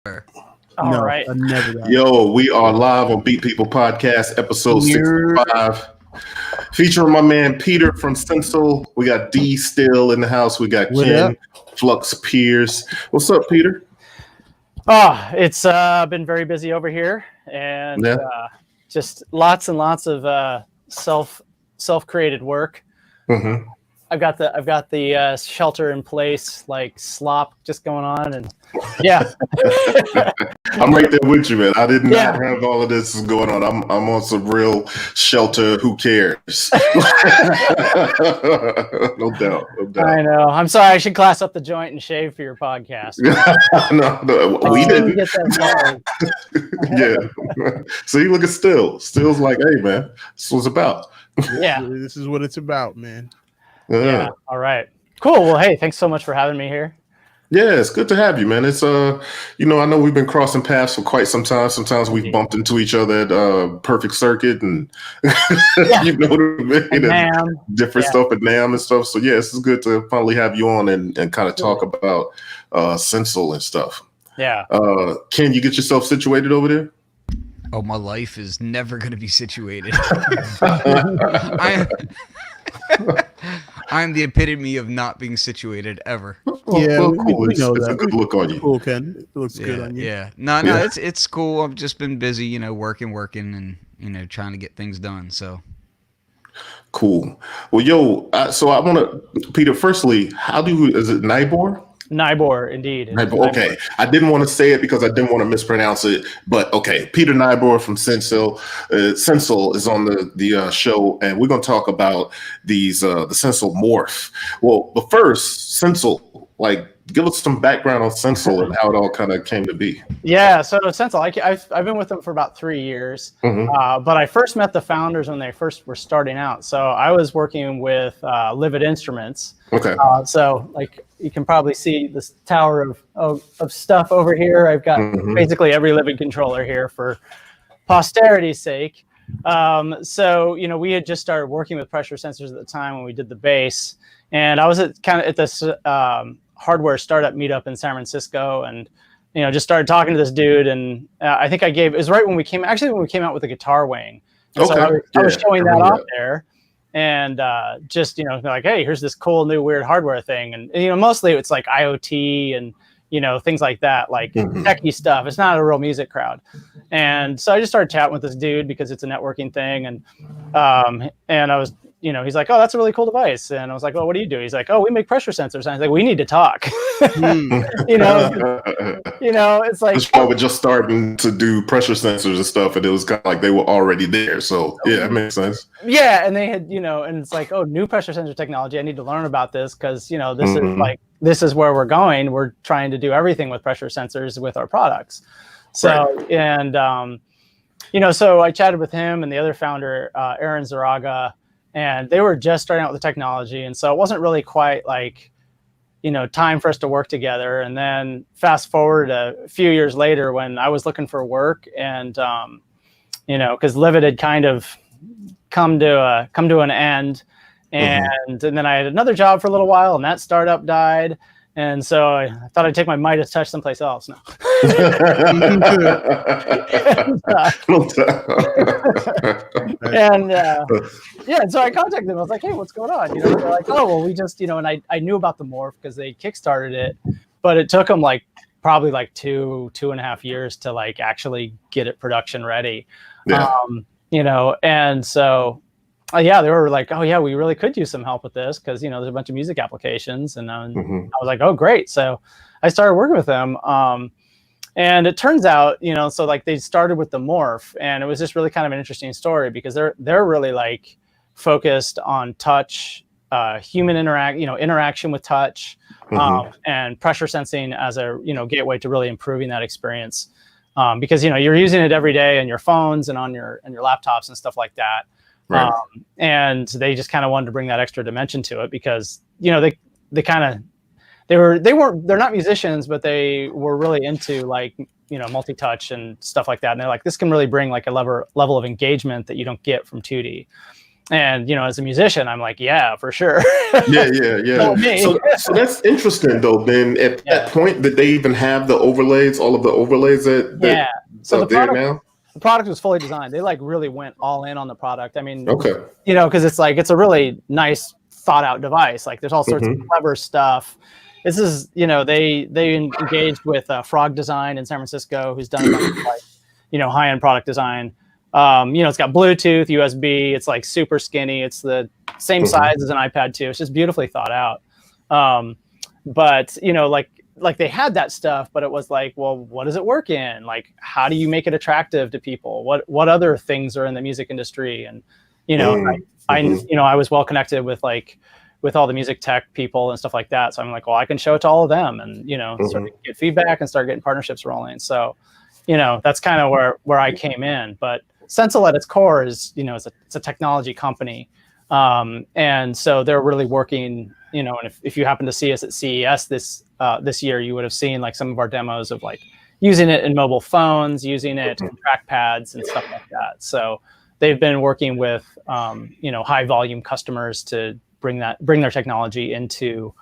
All No, right. I never got it. Yo, we are live on Beat People Podcast, episode 65. Featuring my man Peter from Sensel. We got D still in the house. We got What Ken, up? Flux Pierce. What's up, Peter? Oh, it's been very busy over here, and Yeah. just lots and lots of self-created work. Mm-hmm. I've got the shelter in place, like slop just going on, and yeah. I'm right there with you, man. I did not Yeah. have all of this going on. I'm on some real shelter. Who cares? No doubt. I know. I'm sorry. I should class up the joint and shave for your podcast. no, we didn't. Get that Yeah. See, look at Still's like, hey, man, this was about. Yeah. This is what it's about, man. Yeah. All right. Cool. Well, hey, thanks so much for having me here. Yeah, it's good to have you, man. It's I know we've been crossing paths for quite some time. Sometimes we've bumped into each other at Perfect Circuit and you know what I mean, and different stuff at NAM and stuff. So yeah, it's good to finally have you on and kind of talk about Sensel and stuff. Yeah. Can you get yourself situated over there? Oh, my life is never going to be situated. I'm the epitome of not being situated ever. Well, cool. We know it's that. a good look on you. Cool, Ken. It looks good on you. Yeah. No, it's cool. I've just been busy, working and, trying to get things done. So. Cool. Well, so I want to, Peter, firstly, is it Nyboer? Nyboer, indeed. Okay. I didn't want to say it because I didn't want to mispronounce it, but okay. Peter Nyboer from Sensel. Sensel is on the show, and we're going to talk about the Sensel morph. Well, but first, Sensel, give us some background on Sensel and how it all kind of came to be. Yeah, so Sensel, I've been with them for about 3 years, but I first met the founders when they first were starting out. So I was working with Livid Instruments. Okay. So you can probably see this tower of stuff over here. I've got basically every Livid controller here for posterity's sake. So we had just started working with pressure sensors at the time when we did the bass, and I was at this hardware startup meetup in San Francisco, and just started talking to this dude, and I think it was right when we came out with the guitar wing. And okay. So I was showing that off there, and just like, hey, here's this cool new weird hardware thing, and mostly it's like IoT and things like that, like techie stuff. It's not a real music crowd. And so I just started chatting with this dude because it's a networking thing, and I was he's like, oh, that's a really cool device. And I was like, well, what do you do? He's like, oh, we make pressure sensors. And I was like, we need to talk. It's like, it's probably just starting to do pressure sensors and stuff, and it was kind of like they were already there. So yeah, that makes sense. Yeah, and they had, and it's like, oh, new pressure sensor technology. I need to learn about this because this is where we're going. We're trying to do everything with pressure sensors with our products. So so I chatted with him and the other founder, Aaron Zaraga. And they were just starting out with the technology. And so it wasn't really quite time for us to work together. And then fast forward a few years later when I was looking for work and, because Livid had kind of come to an end. And then I had another job for a little while and that startup died. And so I thought I'd take my Midas touch someplace else. No. And so I contacted them. I was like, hey, what's going on? They're like, oh, well, we just, and I knew about the morph because they kickstarted it, but it took them probably 2.5 years to actually get it production ready. Yeah. And so they were like, oh yeah, we really could use some help with this because there's a bunch of music applications, and I was like, oh great. So I started working with them, and it turns out, so they started with the morph, and it was just really kind of an interesting story because they're really focused on touch, human interaction with touch, and pressure sensing as a gateway to really improving that experience, because you're using it every day on your phones and on your laptops and stuff like that. Right. And they just kind of wanted to bring that extra dimension to it because, they're not musicians, but they were really into multi-touch and stuff like that. And they're like, this can really bring a level of engagement that you don't get from 2D. And, you know, as a musician, I'm like, yeah, for sure. Yeah. So that's interesting though, Ben. At that point, did they even have the overlays, all of the overlays that so the product was fully designed. They like really went all in on the product. I mean, okay. You know, because it's like, it's a really nice thought out device. Like there's all sorts of clever stuff. This is, you know, they engaged with Frog Design in San Francisco, who's done a bunch of like, you know, high-end product design. You know, it's got Bluetooth, USB. It's like super skinny. It's the same size as an iPad 2. It's just beautifully thought out. But you know, like they had that stuff, but it was like, well, what does it work in? Like, how do you make it attractive to people? What other things are in the music industry? And you know, I was well connected with all the music tech people and stuff like that. So I'm like, well, I can show it to all of them, and you know, sort of get feedback and start getting partnerships rolling. So, you know, that's kind of where I came in. But Sensel at its core is, you know, it's a technology company. And so they're really working, you know, and if you happen to see us at CES this year, you would have seen like some of our demos of like using it in mobile phones, using it in trackpads and stuff like that. So they've been working with, you know, high volume customers to bring their technology into,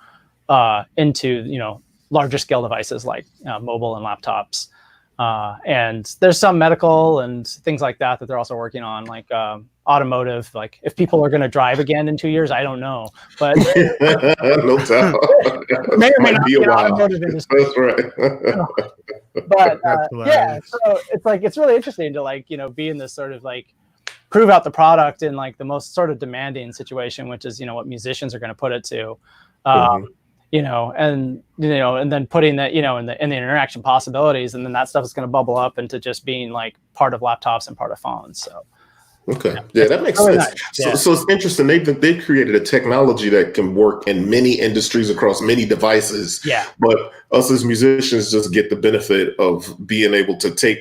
you know, larger scale devices like mobile and laptops. And there's some medical and things like that they're also working on, like automotive. Like if people are going to drive again in 2 years, I don't know, but no doubt. may or may not be an automotive industry. That's right. But yeah, so it's like, it's really interesting to like, you know, be in this sort of like prove out the product in like the most sort of demanding situation, which is, you know, what musicians are going to put it to. You know, and then putting that, you know, in the interaction possibilities, and then that stuff is going to bubble up into just being like part of laptops and part of phones. So, okay, yeah, that makes sense. Nice. So it's interesting. They've created a technology that can work in many industries across many devices. Yeah, but us as musicians just get the benefit of being able to take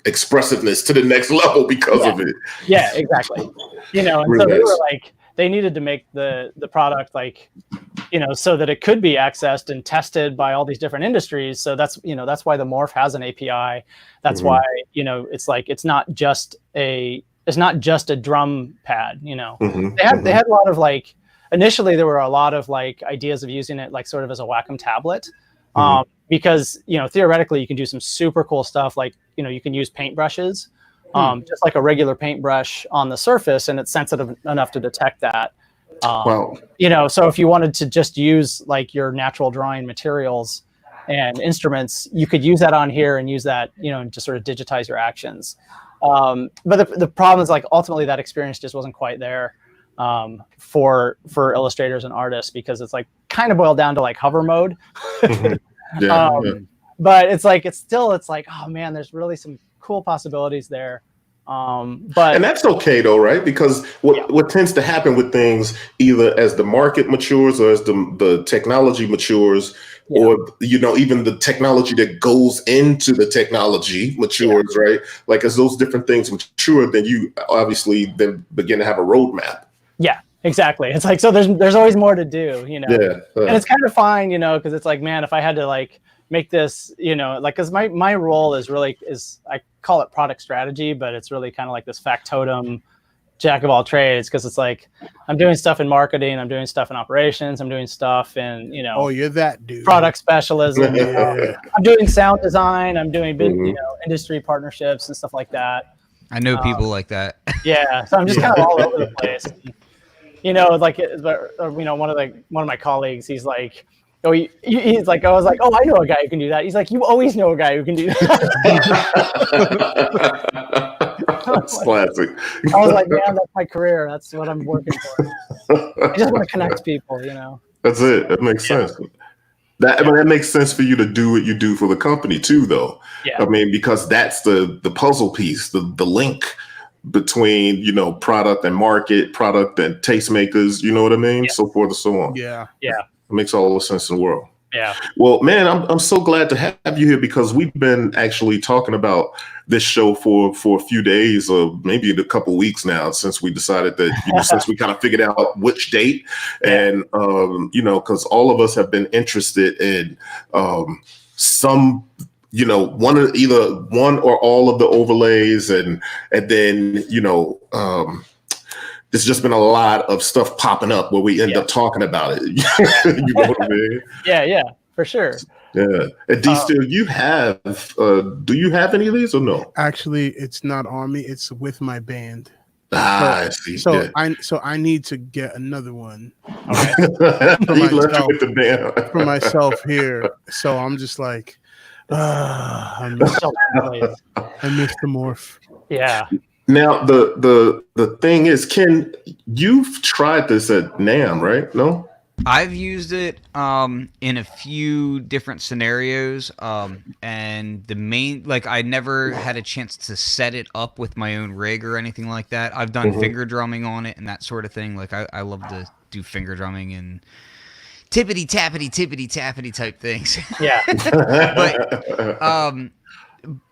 expressiveness to the next level because of it. Yeah, exactly. You know, and really so they were like, they needed to make the product like, you know, so that it could be accessed and tested by all these different industries. So that's, you know, that's why the Morph has an API. That's why, you know, it's like, it's not just a drum pad, you know. They had a lot of like, initially there were a lot of like ideas of using it like sort of as a Wacom tablet. Because, you know, theoretically you can do some super cool stuff. Like, you know, you can use paintbrushes, just like a regular paintbrush on the surface, and it's sensitive enough to detect that. Wow. You know, so if you wanted to just use like your natural drawing materials and instruments, you could use that on here and use that, you know, and just sort of digitize your actions. But the problem is like ultimately that experience just wasn't quite there for illustrators and artists, because it's like kind of boiled down to like hover mode. But it's like, it's like, oh man, there's really some cool possibilities there. And that's okay though, right? Because what tends to happen with things, either as the market matures or as the technology matures, or, you know, even the technology that goes into the technology matures, right? Like as those different things mature, then you obviously then begin to have a roadmap. Yeah, exactly. It's like, so there's always more to do, you know. And it's kind of fine, you know, because it's like, man, if I had to like make this, you know, like, because my role is I call it product strategy, but it's really kind of like this factotum, jack of all trades, because it's like I'm doing stuff in marketing, I'm doing stuff in operations, I'm doing stuff in, you know, oh, you're that dude, product specialism. You know? I'm doing sound design, I'm doing you know, industry partnerships and stuff like that. I know people like that. Yeah, so I'm just kind of all over the place. You know, like, you know, one of my colleagues, he's like, oh, he's like, I was like, oh, I know a guy who can do that. He's like, you always know a guy who can do that. That's classic. I was like, man, that's my career. That's what I'm working for. I just want to connect people, you know. That's it. That makes sense. I mean, that makes sense for you to do what you do for the company too, though. I mean, because that's the puzzle piece, the link between, you know, product and market, product and tastemakers, you know what I mean? So forth and so on. Yeah. It makes all the sense in the world. Yeah. Well, man, I'm so glad to have you here, because we've been actually talking about this show for a few days, or maybe a couple weeks now, since we decided that, you know, since we kind of figured out which date, and you know, because all of us have been interested in some, you know, either one or all of the overlays, and then, you know, there's just been a lot of stuff popping up where we end up talking about it. You know what I mean? Yeah, for sure. Yeah. And do you have do you have any of these or no? Actually, it's not on me. It's with my band. I see. So I need to get another one for myself here. So I'm just like, I miss the morph. Yeah. Now the thing is, Ken, you've tried this at NAMM, right? No? I've used it in a few different scenarios, and the main, like, I never had a chance to set it up with my own rig or anything like that. I've done finger drumming on it and that sort of thing. Like, I love to do finger drumming and tippity tappity type things. Yeah.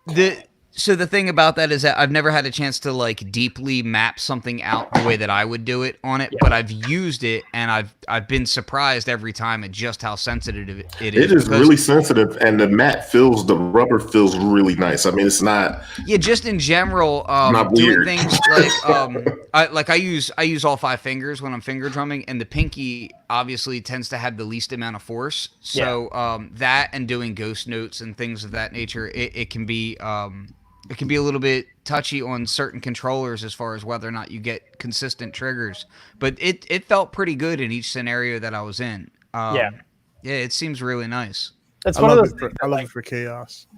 But so the thing about that is that I've never had a chance to like deeply map something out the way that I would do it on it, but I've used it and I've been surprised every time at just how sensitive it is. It is really sensitive, and the rubber feels really nice. I mean, it's not. Yeah, just in general, not doing weird. things like I use all 5 fingers when I'm finger drumming, and the pinky obviously tends to have the least amount of force. So that and doing ghost notes and things of that nature, it can be. It can be a little bit touchy on certain controllers as far as whether or not you get consistent triggers. But it felt pretty good in each scenario that I was in. Yeah, it seems really nice. That's one of those things I love it for chaos.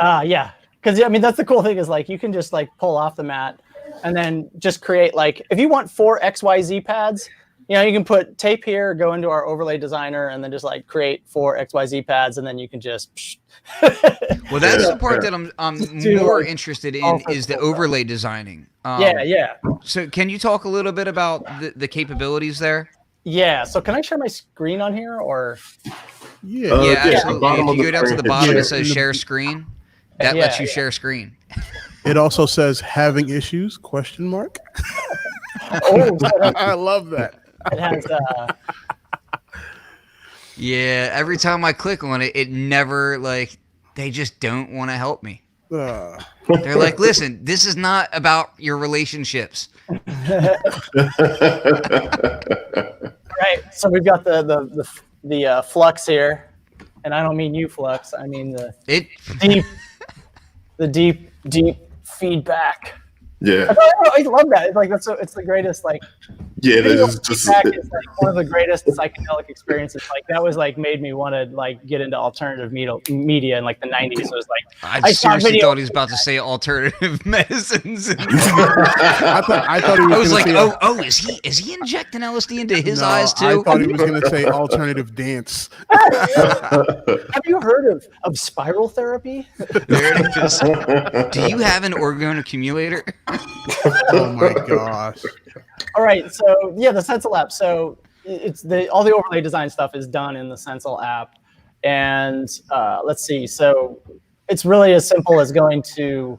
Yeah, because I mean that's the cool thing is like you can just like pull off the mat and then just create like if you want 4 XYZ pads, you know, you can put tape here, go into our overlay designer, and then just like create 4 XYZ pads, and then you can just. Well, that's the part that I'm more interested in is the overlay designing. Yeah. So, can you talk a little bit about the capabilities there? Yeah. So, can I share my screen on here, or? Yeah, absolutely. If you go down to the bottom, it says share screen. That lets you share screen. It also says having issues? ? Oh, I love that. It has. Yeah, every time I click on it, it never like they just don't want to help me. They're like, listen, this is not about your relationships. Right. So we've got the flux here, and I don't mean you flux. I mean the deep feedback. Yeah, I love that. It's like it's the greatest. Like, yeah, it's just is like one of the greatest psychedelic experiences. Like that was like made me want to like get into alternative media in like the 90s. It was like I seriously thought he was about to say alternative medicines. I thought he was. I was like, is he injecting LSD into his eyes too? I thought he was going to say alternative dance. Have you heard of spiral therapy? There it is. Do you have an orgone accumulator? Oh my gosh. All right, so yeah, the Sensel app. So it's all the overlay design stuff is done in the Sensel app, and let's see. So it's really as simple as going to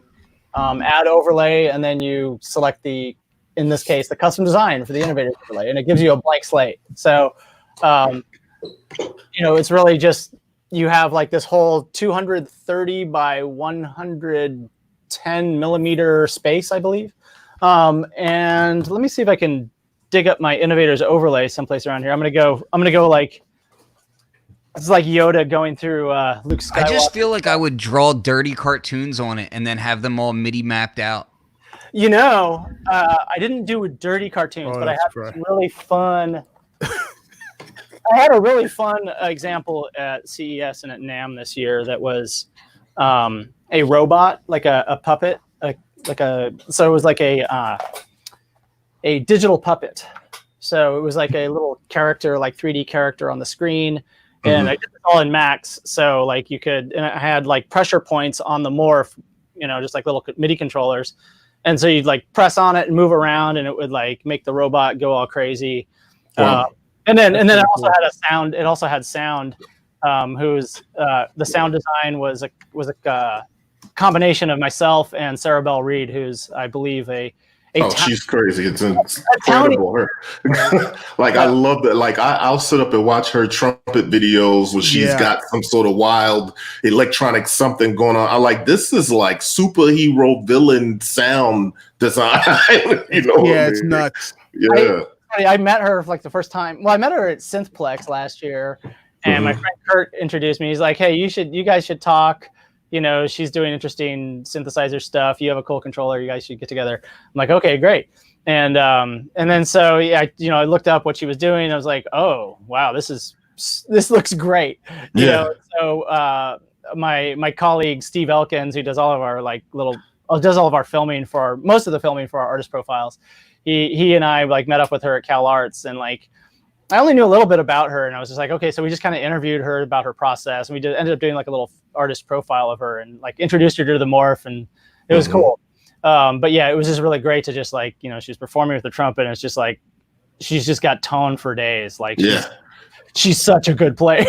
add overlay, and then you select in this case, the custom design for the innovator overlay, and it gives you a blank slate. So it's really just you have like this whole 230 by 110 millimeter space, I believe. And let me see if I can dig up my innovators overlay someplace around here. I'm gonna go like it's like Yoda going through Luke Skywalker. I just feel like I would draw dirty cartoons on it and then have them all MIDI mapped out. I didn't do dirty cartoons, but I had really fun. I had a really fun example at CES and at NAMM this year that was a robot, like a puppet. So it was like a digital puppet. So it was like a little character, like 3D character on the screen, and I did it all in Max. So like and I had like pressure points on the morph, just like little MIDI controllers, and so you'd like press on it and move around, and it would like make the robot go all crazy. Wow. And then it also had a sound. It also had sound. The sound design was a combination of myself and Sarah Bell Reed, who's I believe she's crazy. It's incredible. Like I love that. Like I'll sit up and watch her trumpet videos where she's got some sort of wild electronic something going on. I like this is like superhero villain sound design. It's nuts. Yeah. I met her for like the first time. Well, I met her at Synthplex last year, and my friend Kurt introduced me. He's like, "Hey, you guys should talk. You know, she's doing interesting synthesizer stuff. You have a cool controller. You guys should get together." I'm like, "Okay, great." And then so I looked up what she was doing. And I was like, "Oh, wow, this looks great." You know, so my colleague Steve Elkins, who does all of our filming most of the filming for our artist profiles. He and I like met up with her at Cal Arts, and like I only knew a little bit about her, and I was just like, okay, so we just kind of interviewed her about her process, and we ended up doing like a little artist profile of her, and like introduced her to the morph, and it was cool. But yeah, it was just really great to just like, you know, she's performing with the trumpet, and it's just like she's just got tone for days. Like she's such a good player.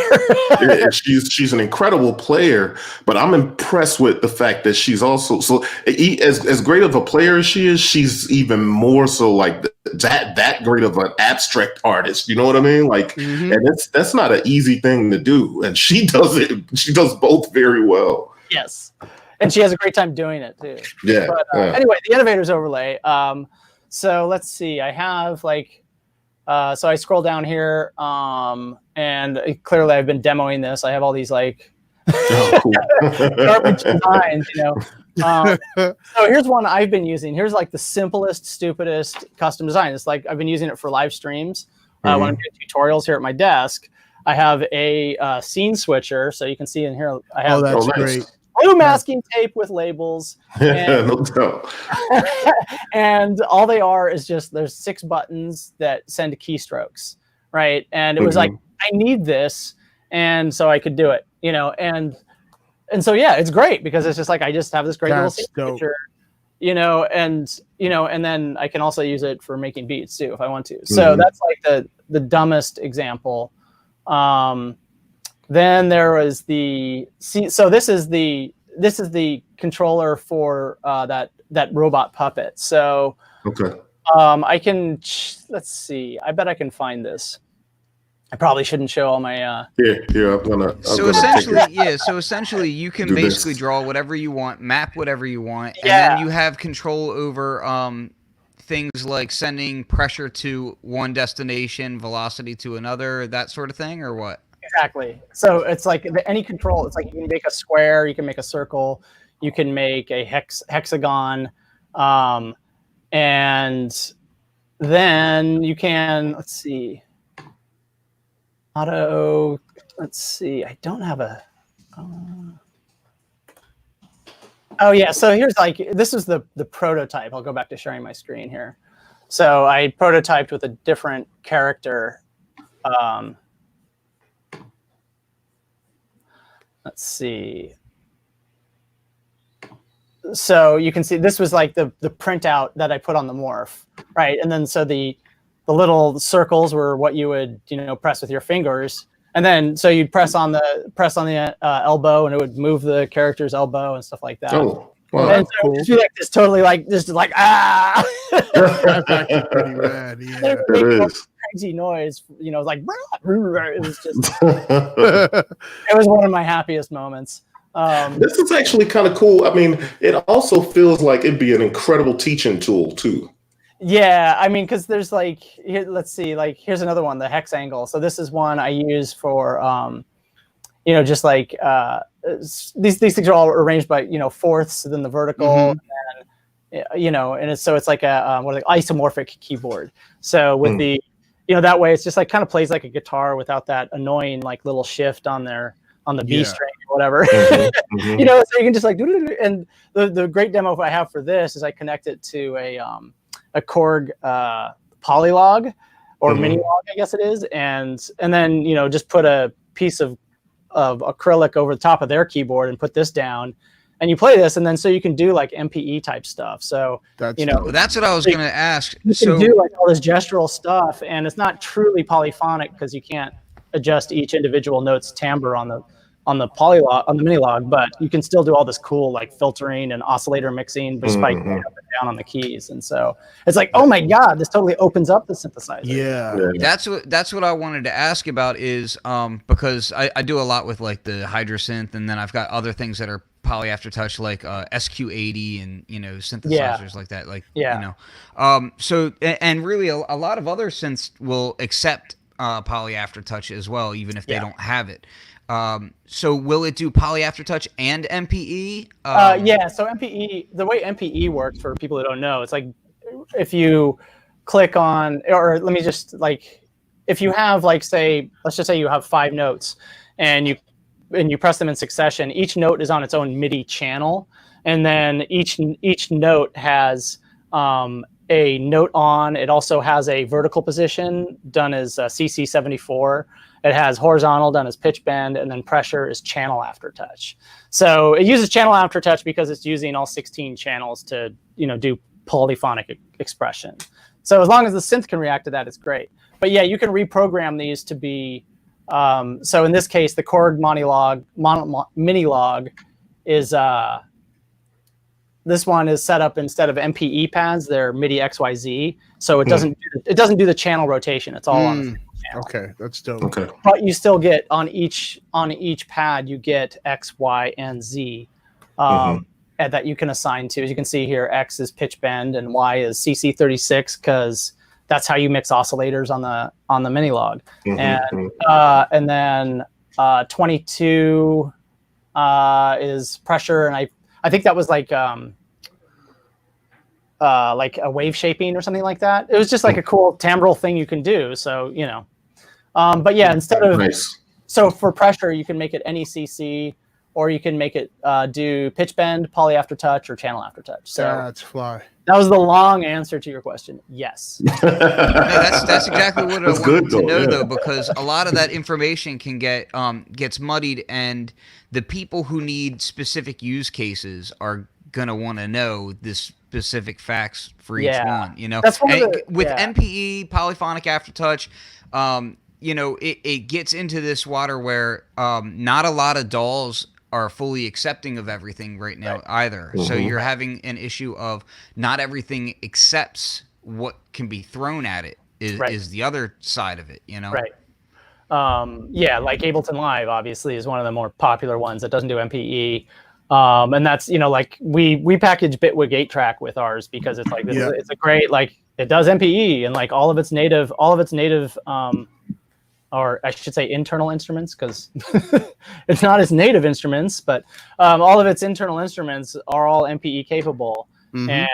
she's an incredible player, but I'm impressed with the fact that she's also as great of a player as she is, she's even more so like that great of an abstract artist. You know what I mean? Like, and that's not an easy thing to do, and she does it. She does both very well. Yes, and she has a great time doing it too. Yeah. But anyway, the Innovators overlay. So let's see. I have like. So I scroll down here, and clearly I've been demoing this. I have all these like garbage designs, you know. So here's one I've been using. Here's like the simplest, stupidest custom design. It's like I've been using it for live streams when I'm doing tutorials here at my desk. I have a scene switcher, so you can see in here. I have that's great. Blue masking tape with labels. And, no doubt. and all they are is just there's 6 buttons that send keystrokes, right? And it was like, I need this, and so I could do it, you know. And so yeah, it's great because it's just like I just have this great little signature, you know, and then I can also use it for making beats too if I want to. So that's like the dumbest example. Then there was so this is the controller for that robot puppet. So I can let's see. I bet I can find this. I probably shouldn't show all my Here, I'm gonna So essentially you can basically draw whatever you want, map whatever you want, and then you have control over things like sending pressure to one destination, velocity to another, that sort of thing, or what? Exactly. So it's like any control. It's like you can make a square, you can make a circle, you can make a hexagon, and then you can let's see. Let's see. I don't have a. Oh yeah. So here's like this is the prototype. I'll go back to sharing my screen here. So I prototyped with a different character. Let's see. So you can see this was like the printout that I put on the morph, right? And then so the little circles were what you would press with your fingers, and then so you'd press on the elbow, and it would move the character's elbow and stuff like that. Oh, wow, and so cool. Like this totally like just like That's actually pretty rad. Yeah, it is. Crazy noise, like it was just it was one of my happiest moments. This is actually kind of cool. I mean, it also feels like it'd be an incredible teaching tool too. Yeah, I mean, because there's like let's see, like here's another one, the hex angle. So this is one I use for just like these things are all arranged by fourths, then the vertical, and it's like a isomorphic keyboard. So with the that way it's just like kind of plays like a guitar without that annoying like little shift on the B string or whatever. So you can just like do. And the great demo I have for this is I connect it to a Korg polylog or mini log, I guess it is, and then just put a piece of acrylic over the top of their keyboard and put this down, and you play this, and then so you can do like MPE type stuff. So that's what I was going to ask. You can do like all this gestural stuff, and it's not truly polyphonic because you can't adjust each individual note's timbre on the polylog, on the mini log, but you can still do all this cool like filtering and oscillator mixing despite going up and down on the keys. And so it's like, oh my God, this totally opens up the synthesizer. Yeah. That's what I wanted to ask about is because I do a lot with like the Hydra synth, and then I've got other things that are poly aftertouch like SQ80 and synthesizers like that, so and really a lot of other synths will accept poly aftertouch as well, even if they don't have it. So will it do poly aftertouch and MPE? So MPE, the way MPE works for people who don't know, it's like if you click on, or let me just if you have let's just say you have 5 notes and you press them in succession, each note is on its own MIDI channel, and then each note has a note on. It also has a vertical position done as CC74. It has horizontal done as pitch bend, and then pressure is channel aftertouch. So it uses channel aftertouch because it's using all 16 channels to do polyphonic expression. So as long as the synth can react to that, it's great. But yeah, you can reprogram these to be. So in this case, the Korg mini log is this one is set up instead of MPE pads, they're MIDI XYZ. So it doesn't do the channel rotation. It's all on the single channel. Okay, that's dope. Okay. But you still get on each pad, you get X, Y, and Z that you can assign to. As you can see here, X is pitch bend and Y is CC36 because that's how you mix oscillators on the mini log. And then 22 is pressure, and I think that was like a wave shaping or something like that. It was just like a cool timbral thing you can do. So but yeah, instead of so for pressure, you can make it any CC, or you can make it do pitch bend, poly aftertouch, or channel aftertouch. So that's fly. That was the long answer to your question. Yes. No, that's exactly what I wanted to know, though, because a lot of that information can gets muddied, and the people who need specific use cases are gonna want to know this specific facts for each one. That's with MPE, polyphonic aftertouch. It gets into this water where not a lot of DAWs are fully accepting of everything right now either. So you're having an issue of not everything accepts what can be thrown at it is the other side of it, Right. Like Ableton Live obviously is one of the more popular ones that doesn't do MPE. And that's, we package Bitwig 8-track with ours because it's like, it's a great, it does MPE and all of its native, or I should say internal instruments, because it's not its native instruments, but all of its internal instruments are all MPE capable. And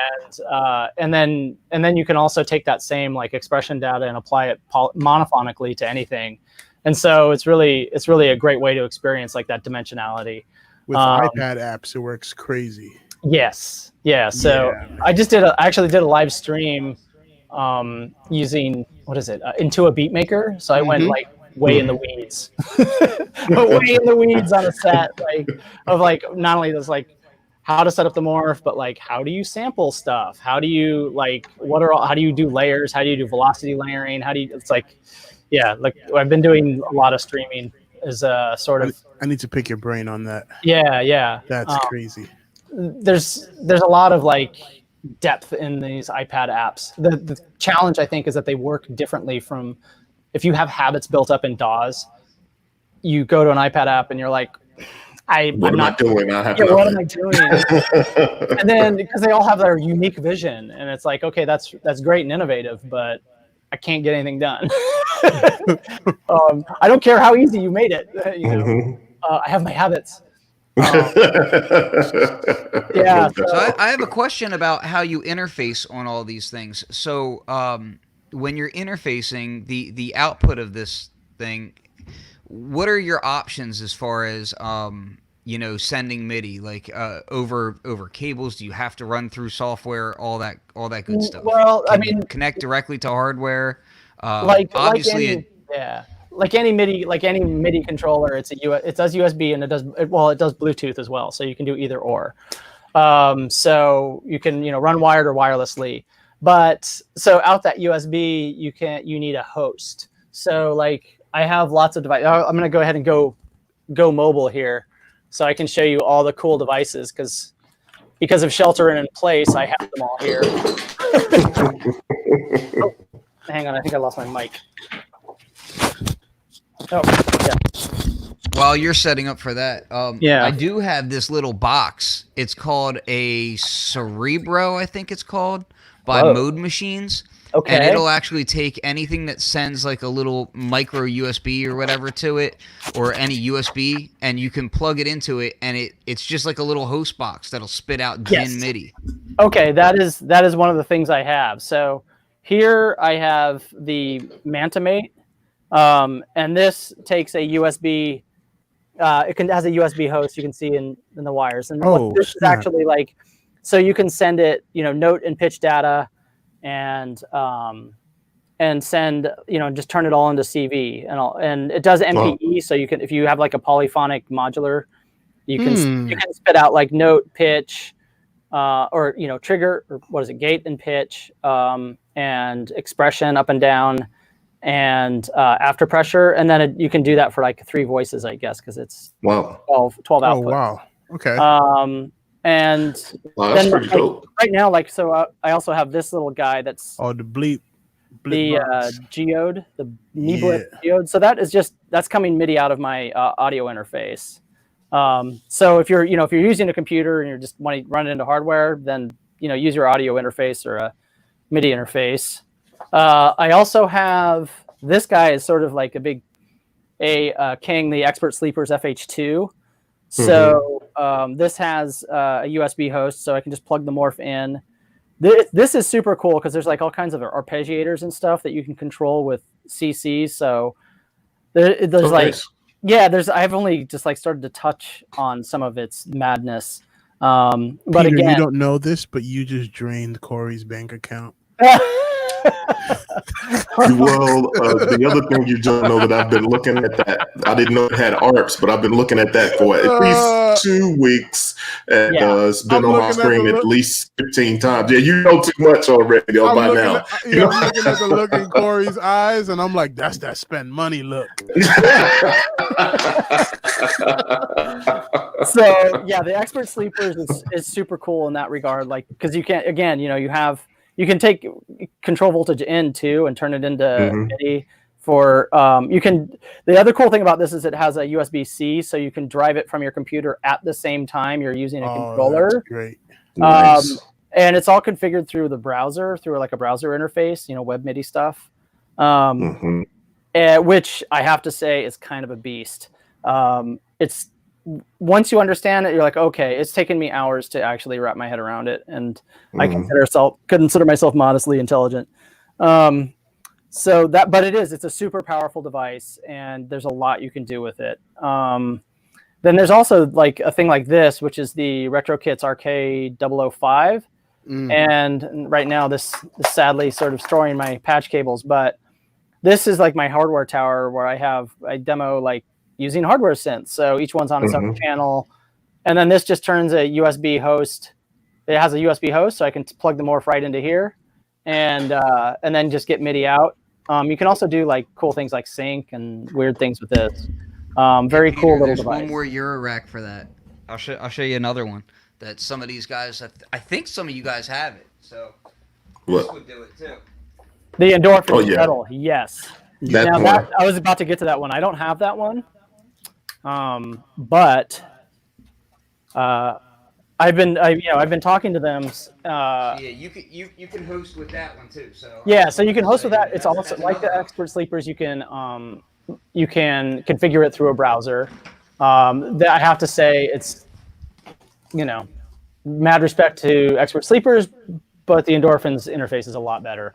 then you can also take that same expression data and apply it monophonically to anything. And so it's really a great way to experience that dimensionality. With iPad apps, it works crazy. Yes. Yeah. So I actually did a live stream using, what is it? Into a beat maker. So I went way in the weeds, way in the weeds on a set, of not only this how to set up the morph, but how do you sample stuff? How do you how do you do layers? How do you do velocity layering? I've been doing a lot of streaming as a sort of. I need to pick your brain on that. Yeah. That's crazy. There's a lot of depth in these iPad apps. The challenge, I think, is that they work differently from if you have habits built up in DAWs. You go to an iPad app and you're like, what am I doing? And then because they all have their unique vision, and it's like, okay, that's great and innovative, but I can't get anything done. I don't care how easy you made it. I have my habits. So I have a question about how you interface on all these things. So when you're interfacing the output of this thing, what are your options as far as sending MIDI over cables? Do you have to run through software, all that good stuff? Well, Can you connect directly to hardware? Obviously, like any MIDI controller, it does USB and it does Bluetooth as well, so you can do either or. So you can run wired or wirelessly, but so out that USB you need a host. So I have lots of devices. I'm going to go ahead and go mobile here, so I can show you all the cool devices because of sheltering in place, I have them all here. Oh, hang on, I think I lost my mic. Oh, yeah. while you're setting up for that, Yeah. I do have this little box. It's called a Cerebro, I think it's called, by Whoa. Mode Machines. Okay. And it'll actually take anything that sends like a little micro USB or whatever to it, or any USB, and you can plug it into it, and it's just like a little host box that'll spit out DIN MIDI. Okay, that is one of the things I have. So here I have the Mantimate, and this takes a USB. It has a USB host. You can see in the wires, and what this is actually like. So you can send it, note and pitch data, and send, just turn it all into CV, and it does MPE. So you can, if you have like a polyphonic modular, you can spit out like note, pitch, or trigger, or what is it, gate and pitch, and expression up and down, and after pressure, and then you can do that for like 3 voices, I guess, because it's 12 outputs. Oh wow, okay. And that's pretty cool. Right now, so I also have this little guy that's the bleep the geode, the Nyboer geode. So that's coming MIDI out of my audio interface. So if you're using a computer and you're just want to run it into hardware, then use your audio interface or a MIDI interface. I also have this guy is sort of like a King, the Expert Sleepers FH2. So this has a USB host, so I can just plug the morph in. This is super cool because there's like all kinds of arpeggiators and stuff that you can control with CC. So there's I've only just like started to touch on some of its madness. But Peter, again, you don't know this, but you just drained Corey's bank account. Well, the other thing you don't know that I've been looking at that. I didn't know it had ARPs, but I've been looking at that for at least 2 weeks. And it's been on my screen at least 15 times. Yeah, you know too much already by now. I'm looking at the look in Corey's eyes, and I'm like, that's that spend money look. So yeah, the Expert Sleepers is super cool in that regard. Like, because you can't, again, you can take control voltage in too and turn it into MIDI for the other cool thing about this is it has a USB-C, so you can drive it from your computer at the same time you're using a controller. That's great. Nice. And it's all configured through the browser, through like a browser interface, web MIDI stuff. Which I have to say is kind of a beast. It's once you understand it, you're like, okay, it's taken me hours to actually wrap my head around it, and I consider myself modestly intelligent. But it's a super powerful device, and there's a lot you can do with it. Then there's also like a thing like this, which is the RetroKits RK005. And right now this is sadly sort of storing my patch cables, but this is like my hardware tower where I demo like using hardware synths. So each one's on its own channel. And then this just turns a USB host. It has a USB host, so I can plug the morph right into here and then just get MIDI out. You can also do like cool things like sync and weird things with this. Very cool little device. One more Euro rack for that. I'll show you another one that some of these guys, I think some of you guys have it. So this would do it too. The endorphin pedal, yes. I was about to get to that one. I don't have that one. But I've been talking to them. You can host with that one too. So so you can host with that. It's also like the Expert Sleepers. You can configure it through a browser. I have to say it's mad respect to Expert Sleepers, but the Endorphins interface is a lot better.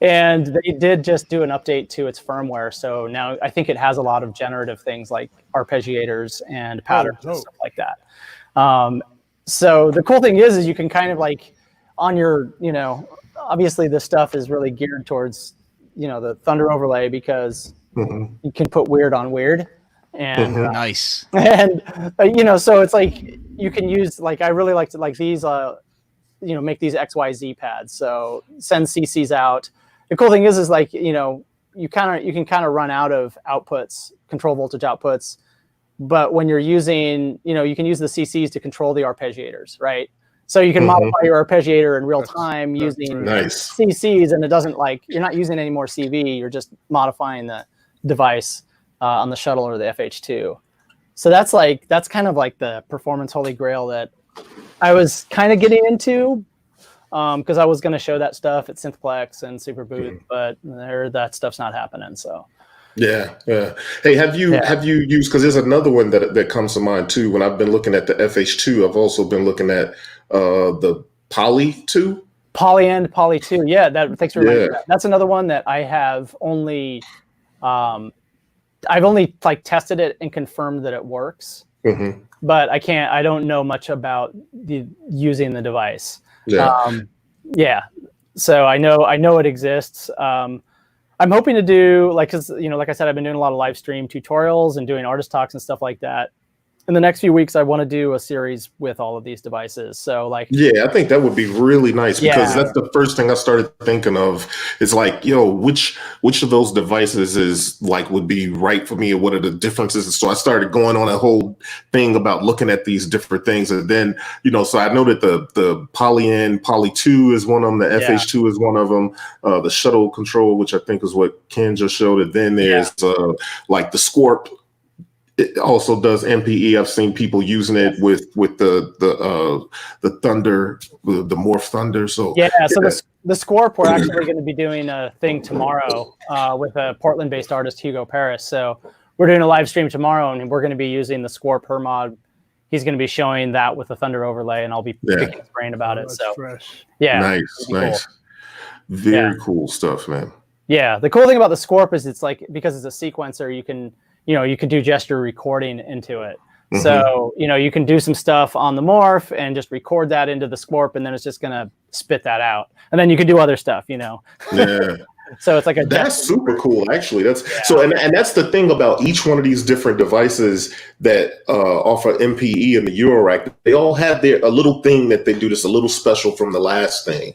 And they did just do an update to its firmware, so now I think it has a lot of generative things like arpeggiators and patterns and stuff like that. So the cool thing is you can kind of like on your, obviously this stuff is really geared towards, the Thunder overlay because you can put weird on weird. And nice. And so it's like you can use like I really like to like these make these XYZ pads. So send CCs out. The cool thing is like, you can kind of run out of outputs, control voltage outputs. But when you're using, you can use the CCs to control the arpeggiators, right? So you can modify your arpeggiator in real time using CCs, and it doesn't like, you're not using any more CV, you're just modifying the device. on the shuttle or the FH2. So that's kind of like the performance holy grail that I was kind of getting into, because I was going to show that stuff at Synthplex and Superbooth, but that stuff's not happening. So. Yeah. Hey, have you used, because there's another one that comes to mind too. When I've been looking at the FH2, I've also been looking at the Poly 2. Poly and Poly 2. Yeah, thanks for reminding me. That's another one that I have only I've only like tested it and confirmed that it works. But I don't know much about using the device. So I know it exists. I'm hoping to do, because like I said, I've been doing a lot of live stream tutorials and doing artist talks and stuff like that. In the next few weeks, I want to do a series with all of these devices. So I think that would be really nice, because that's the first thing I started thinking of. It's like, which of those devices is would be right for me, or what are the differences? So I started going on a whole thing about looking at these different things, and then so I know that the Poly 2 is one of them, the FH2 is one of them, the shuttle control, which I think is what Ken just showed, and then there's the Scorp. It also does MPE. I've seen people using it with the Thunder, the Morph Thunder. So the Scorp, we're actually going to be doing a thing tomorrow with a Portland-based artist, Hugo Paris. So we're doing a live stream tomorrow, and we're going to be using the Scorp Hermod. He's going to be showing that with the Thunder overlay, and I'll be picking his brain about it. So fresh. Nice. Cool. Very cool stuff, man. Yeah, the cool thing about the Scorp is it's because it's a sequencer, you can do gesture recording into it. So, you can do some stuff on the Morph and just record that into the Scorp, and then it's just going to spit that out. And then you can do other stuff, Yeah. So it's that's super cool, actually. And that's the thing about each one of these different devices that offer MPE and the Eurorack. They all have a little thing that they do that's a little special from the last thing.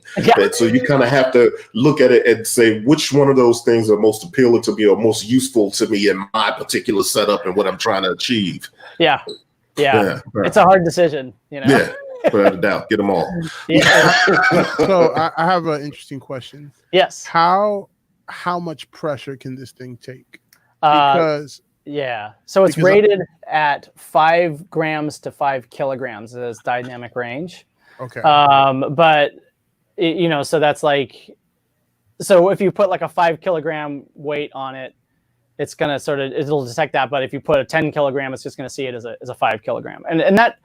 So you kind of have to look at it and say which one of those things are most appealing to me or most useful to me in my particular setup and what I'm trying to achieve. Yeah. It's a hard decision, Yeah, without a doubt. Get them all. So I have an interesting question. Yes. How much pressure can this thing take? So it's rated at 5 grams to 5 kilograms as dynamic range. Okay. But so that's so if you put a 5 kilogram weight on it, it's gonna it'll detect that. But if you put a 10 kilogram, it's just gonna see it as a 5 kilogram. And that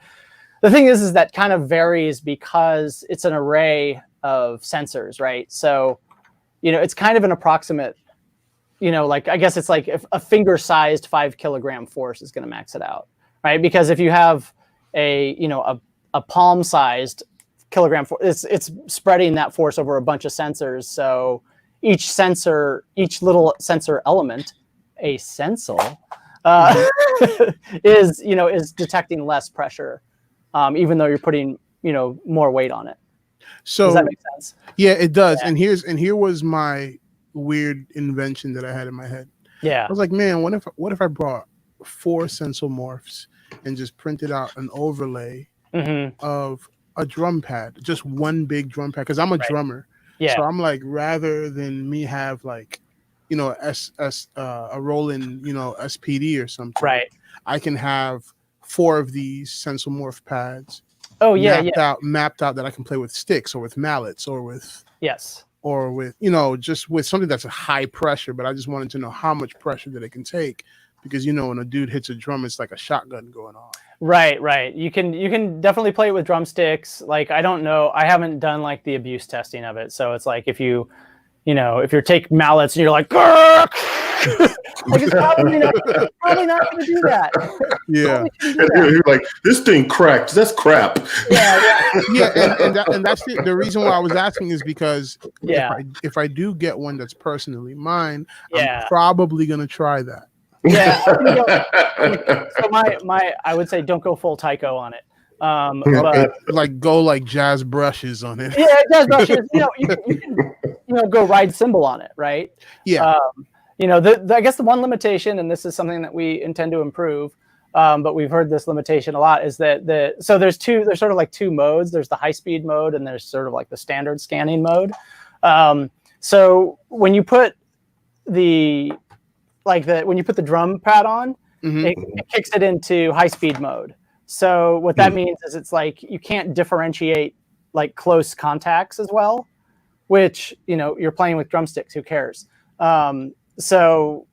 the thing is that kind of varies because it's an array of sensors, right? So it's kind of an approximate, I guess it's if a finger-sized 5 kilogram force is going to max it out, right? Because if you have a palm-sized kilogram force, it's spreading that force over a bunch of sensors. So each little sensor element, a Sensel, is detecting less pressure, even though you're putting, more weight on it. So does that make sense? Yeah, it does. Yeah. And here was my weird invention that I had in my head. Yeah. I was like, man, what if I brought 4 Sensel morphs and just printed out an overlay of a drum pad, just one big drum pad, because I'm a drummer. Yeah. So I'm rather than me have a Roland, SPD or something. Right. I can have 4 of these Sensel morph pads. Oh yeah, mapped out that I can play with sticks or with mallets or with just with something that's a high pressure. But I just wanted to know how much pressure that it can take, because when a dude hits a drum, it's like a shotgun going off. Right. You can definitely play it with drumsticks. I don't know, I haven't done the abuse testing of it. So it's if you take mallets and you're it's probably not going to do that. Yeah. You're this thing cracked. That's crap. Yeah. And that's the reason why I was asking is because if I do get one that's personally mine, I'm probably going to try that. Yeah. So I would say don't go full Tycho on it. But go jazz brushes on it. Yeah, jazz brushes. You can go ride cymbal on it, right? Yeah. I guess the one limitation, and this is something that we intend to improve, but we've heard this limitation a lot, is that there's sort of 2 modes. There's the high speed mode, and there's sort of the standard scanning mode. So when you put the like when you put the drum pad on, it kicks it into high speed mode. So what that means is it's like you can't differentiate like close contacts as well, which, you know, you're playing with drumsticks, who cares? So,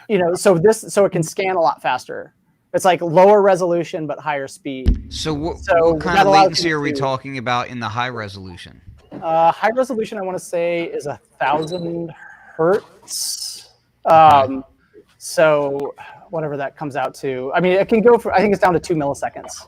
you know, so it can scan a lot faster. It's like lower resolution but higher speed. So what kind of latency are we talking about in the high resolution? High resolution, I want to say, is 1,000 hertz. So whatever that comes out to. I mean, it can go for, I think it's down to 2 milliseconds.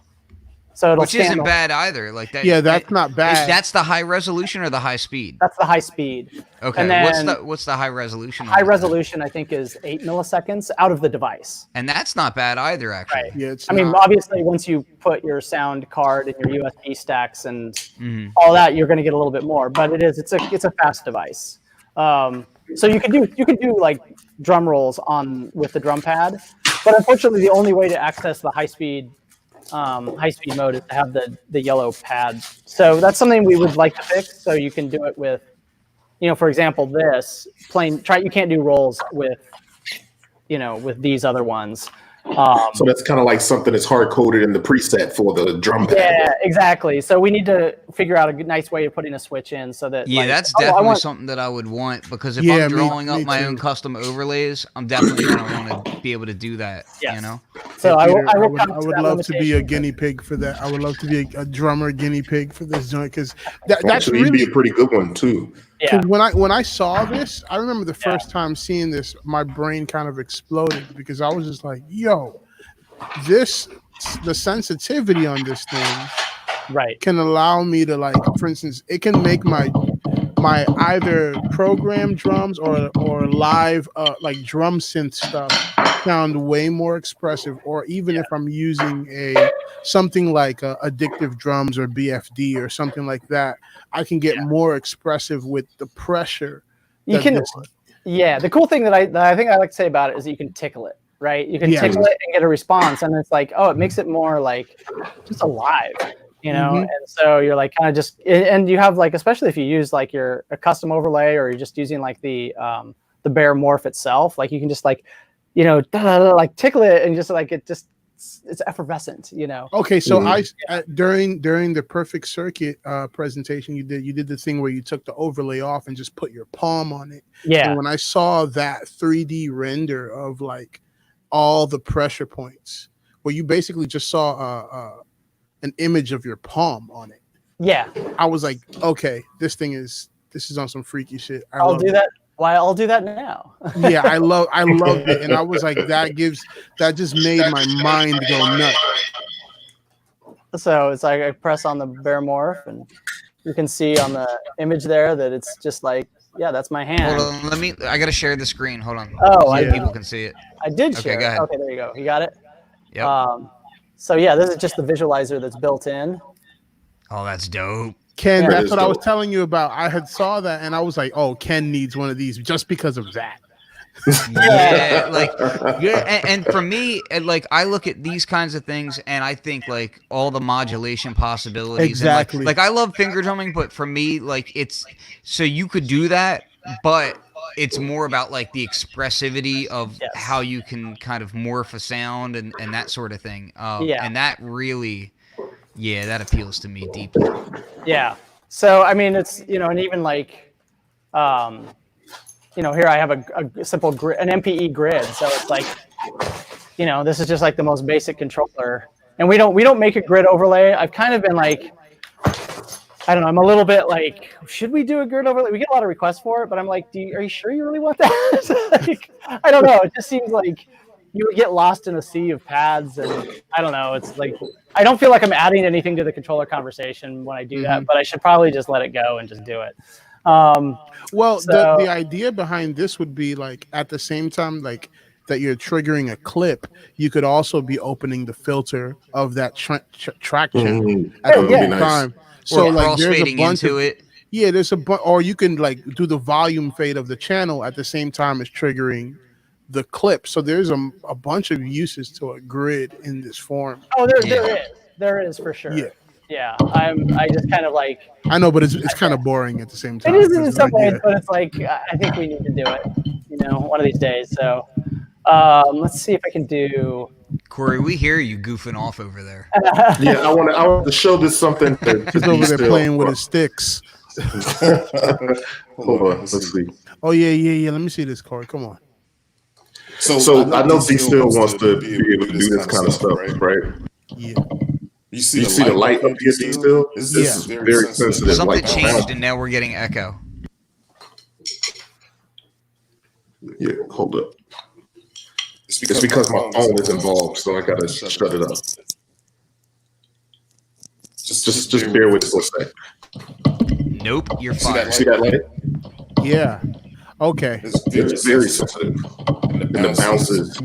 So which isn't bad either. Like that. Yeah, that's not bad. That's the high resolution or the high speed? That's the high speed. Okay. And then what's the high resolution? High resolution, I think, is 8 milliseconds out of the device. And that's not bad either, actually. Right. Yeah, I mean, obviously, once you put your sound card and your USB stacks and all that, you're going to get a little bit more. But it's a fast device. So you can do like drum rolls with the drum pad, but unfortunately, the only way to access the high speed mode is to have the yellow pad. So that's something we would like to fix. So you can do it with, you know, for example, you can't do rolls with, you know, with these other ones. So that's kind of like something that's hard coded in the preset for the drum pad. Yeah, exactly. So we need to figure out a nice way of putting a switch in so that. Yeah, like, that's definitely something that I would want, because if I'm drawing up my own custom overlays, I'm definitely going to want to be able to do that. Yes. You know. So I would love to be a guinea pig for that. I would love to be a drummer guinea pig for this joint, because that's really be a pretty good one too. Yeah. When I saw this, I remember the first time seeing this, my brain kind of exploded, because I was just like, "Yo, the sensitivity on this thing, right, can allow me to, like, for instance, it can make my either program drums or live like drum synth stuff sound way more expressive, or even if I'm using something like Addictive Drums or BFD or something like that, I can get more expressive with the pressure. The cool thing that I think I like to say about it is that you can tickle it, right? You can tickle it and get a response, and it's like, oh, it makes it more like just alive, you know? And so you're like kind of just, and you have like, especially if you use like a custom overlay, or you're just using like the bare morph itself, like you can just like, you know, like tickle it and just like it's effervescent, you know. Okay, so during the Perfect Circuit presentation you did the thing where you took the overlay off and just put your palm on it. Yeah. And when I saw that 3D render of like all the pressure points, where you basically just saw an image of your palm on it. Yeah. I was like, okay, this is on some freaky shit. I'll do that. Why, I'll do that now. Yeah, I loved it, and I was like, that just made my mind go nuts. So it's like I press on the bare morph, and you can see on the image there that it's just like, yeah, that's my hand. Hold on, I gotta share the screen. Hold on. Oh, people can see it. I did share. Go ahead. Okay, there you go. You got it. Yep. So yeah, this is just the visualizer that's built in. Oh, that's dope. Ken, that's what I was telling you about. I had saw that and I was like, oh, Ken needs one of these just because of that. And for me, like, I look at these kinds of things and I think like all the modulation possibilities. Exactly. And like I love finger drumming, but for me, like, it's so you could do that, but it's more about like the expressivity of how you can kind of morph a sound and that sort of thing. And that really, that appeals to me deeply. Yeah. So, I mean, it's, you know, and even like, you know, here I have a simple grid, an MPE grid. So it's like, you know, this is just like the most basic controller, and we don't make a grid overlay. I've kind of been like, I don't know, I'm a little bit like, should we do a grid overlay? We get a lot of requests for it, but I'm like, are you sure you really want that? Like, I don't know. It just seems like you would get lost in a sea of pads, and I don't know. It's like, I don't feel like I'm adding anything to the controller conversation when I do that, but I should probably just let it go and just do it. The idea behind this would be like, at the same time, like that you're triggering a clip, you could also be opening the filter of that track channel at the same time. So like, there's a bunch into it. Yeah, there's or you can like do the volume fade of the channel at the same time as triggering the clip. So there's a bunch of uses to a grid in this form. Oh, there is for sure. Yeah, I just kind of like. I know, but it's kind of boring at the same time. It is in some ways, but it's like, I think we need to do it, you know, one of these days. So, Let's see if I can do. Corey, we hear you goofing off over there. Yeah, I want to show this something. He's over there playing with his sticks. Hold on, let's see. Oh yeah. Let me see this, Corey. Come on. So I know D still wants to be able to do this kind of stuff, right? Yeah. You see the light up here, D still? This is very sensitive. Something changed, and now we're getting echo. Yeah, hold up. It's because my phone is involved, so I gotta shut it up. Just bear with us a second. Nope, you're fine. See that light? Yeah. Okay. It's very sensitive. And the bounces.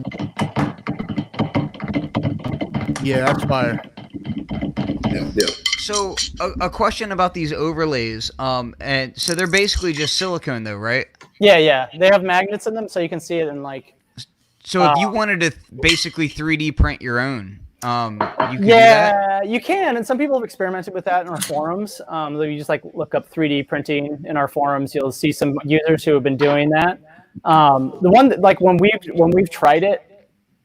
Yeah, that's fire. Yeah. So a question about these overlays. And so they're basically just silicone, though, right? Yeah. They have magnets in them, so you can see it in like. So if you wanted to basically 3D print your own, you can do that? Yeah, you can, and some people have experimented with that in our forums. You just like look up 3D printing in our forums, you'll see some users who have been doing that. The one that, like when we've tried it,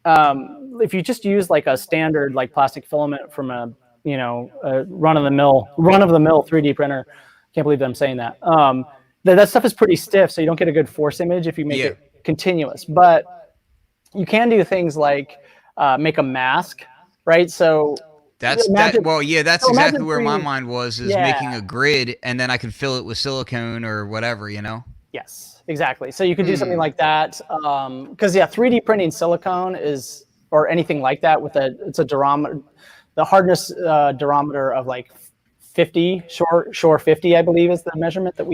if you just use like a standard like plastic filament from a run of the mill 3D printer, can't believe that I'm saying that. That stuff is pretty stiff, so you don't get a good force image if you make it continuous. But you can do things like make a mask, right? So that's exactly where my mind was, making a grid, and then I could fill it with silicone or whatever, Yes, exactly. So you could do something like that, because 3D printing silicone is, or anything like that, it's a durometer, the hardness durometer of like 50, Shore 50, I believe is the measurement that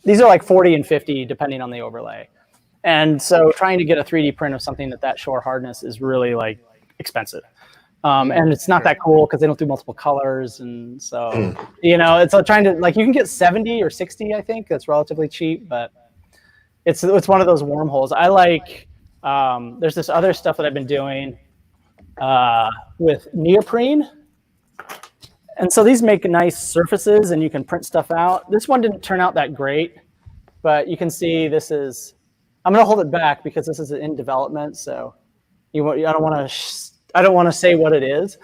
these are like 40 and 50 depending on the overlay. And so trying to get a 3D print of something that Shore hardness is really like expensive. And it's not that cool because they don't do multiple colors. And so, it's like trying to, like, you can get 70 or 60, I think. That's relatively cheap, but it's one of those wormholes. I like, there's this other stuff that I've been doing with neoprene. And so these make nice surfaces and you can print stuff out. This one didn't turn out that great, but you can see this is, I'm going to hold it back because this is in development. So I don't want to say what it is.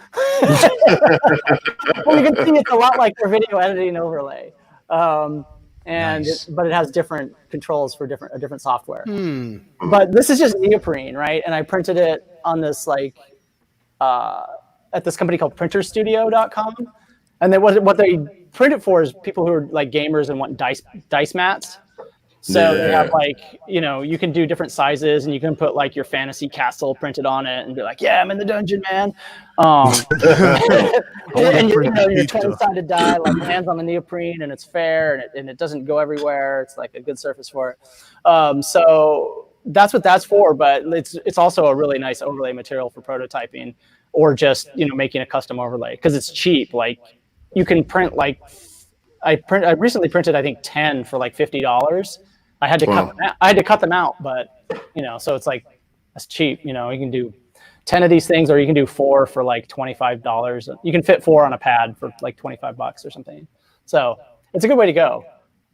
Well, you can see it's a lot like our video editing overlay. But it has different controls for different software. But this is just neoprene, right? And I printed it on this at this company called printerstudio.com. And then what they print it for is people who are like gamers and want dice mats. So they have you can do different sizes and you can put like your fantasy castle printed on it and be like, yeah, I'm in the dungeon, man. And your 20-sided die like lands on the neoprene and it's fair and it doesn't go everywhere. It's like a good surface for it. So that's what that's for, but it's also a really nice overlay material for prototyping or just, making a custom overlay because it's cheap. Like you can print I recently printed, I think 10 for like $50. I had to cut them out, but so it's like, that's cheap. You can do 10 of these things, or you can do 4 for like $25. You can fit 4 on a pad for like $25 or something. So it's a good way to go.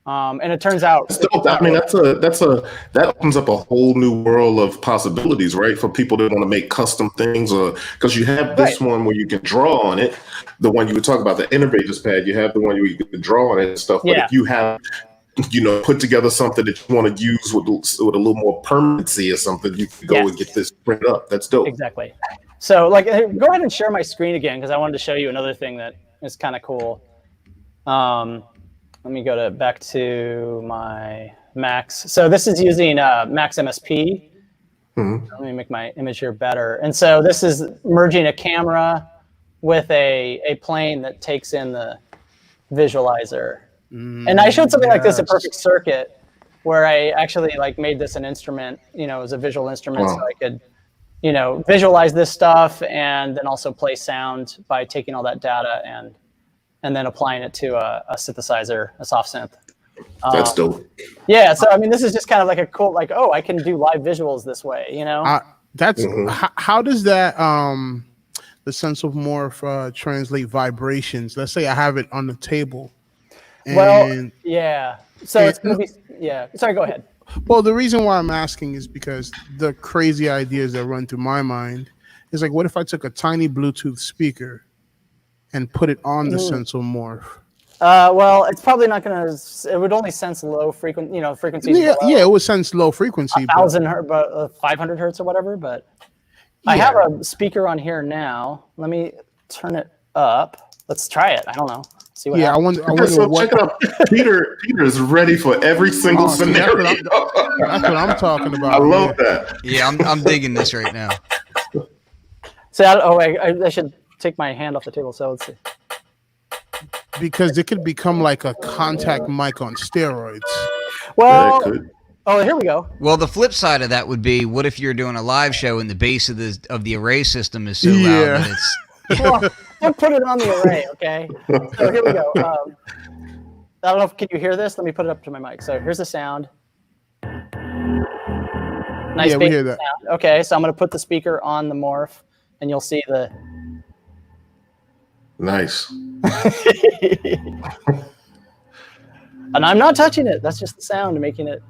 And it turns out, I mean, that opens up a whole new world of possibilities, right? For people that want to make custom things, or because you have this one where you can draw on it, the one you were talking about, the Innovators pad, you have the one where you can draw on it and stuff. But if you have, put together something that you want to use with a little more permanency or something, you can go and get this printed up. That's dope. Exactly. So go ahead and share my screen again, because I wanted to show you another thing that is kind of cool. Let me go back to my Max. So this is using Max MSP. Let me make my image here better. And so this is merging a camera with a plane that takes in the visualizer. And I showed something like this at Perfect Circuit, where I actually made this an instrument, as a visual instrument, so I could, visualize this stuff and then also play sound by taking all that data and then applying it to a synthesizer, a soft synth. That's dope. Yeah, so I mean, this is just kind of like a cool, I can do live visuals this way, That's how does that the Sensel Morph translate vibrations? Let's say I have it on the table. So it's gonna be sorry, go ahead. Well, the reason why I'm asking is because the crazy ideas that run through my mind is like, what if I took a tiny Bluetooth speaker and put it on the Sensel morph? Well, it's probably not gonna. It would only sense low frequency, frequencies. Yeah, it would sense low frequency, 1,000 hertz, but 500 hertz or whatever. But I have a speaker on here now. Let me turn it up. Let's try it. I don't know. See what happens. I wonder so check it out. Peter is ready for every single scenario. That's what I'm talking about. I love that. Yeah, I'm digging this right now. So, I should take my hand off the table. So let's see. Because it could become like a contact mic on steroids. Well, here we go. Well, the flip side of that would be, what if you're doing a live show and the bass of the array system is so loud that it's... Well, don't put it on the array, okay? So here we go. I don't know if can you hear this? Let me put it up to my mic. So here's the sound. Nice bass we hear that. sound. Okay, so I'm going to put the speaker on the morph, and you'll see the... Nice. And I'm not touching it. That's just the sound making it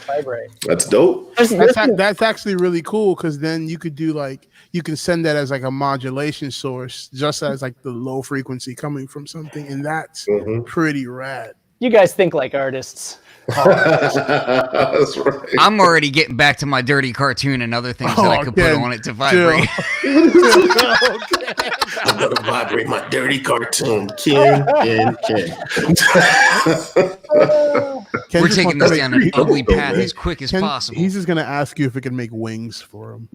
vibrate. That's dope. That's actually really cool, because then you could do you can send that as like a modulation source, just as like the low frequency coming from something, and that's pretty rad. You guys think like artists. That's right. I'm already getting back to my dirty cartoon and other things that I could put on it to vibrate. I'm gonna vibrate my dirty cartoon, Ken. We're taking this down an ugly path as quick as possible. He's just gonna ask you if it can make wings for him.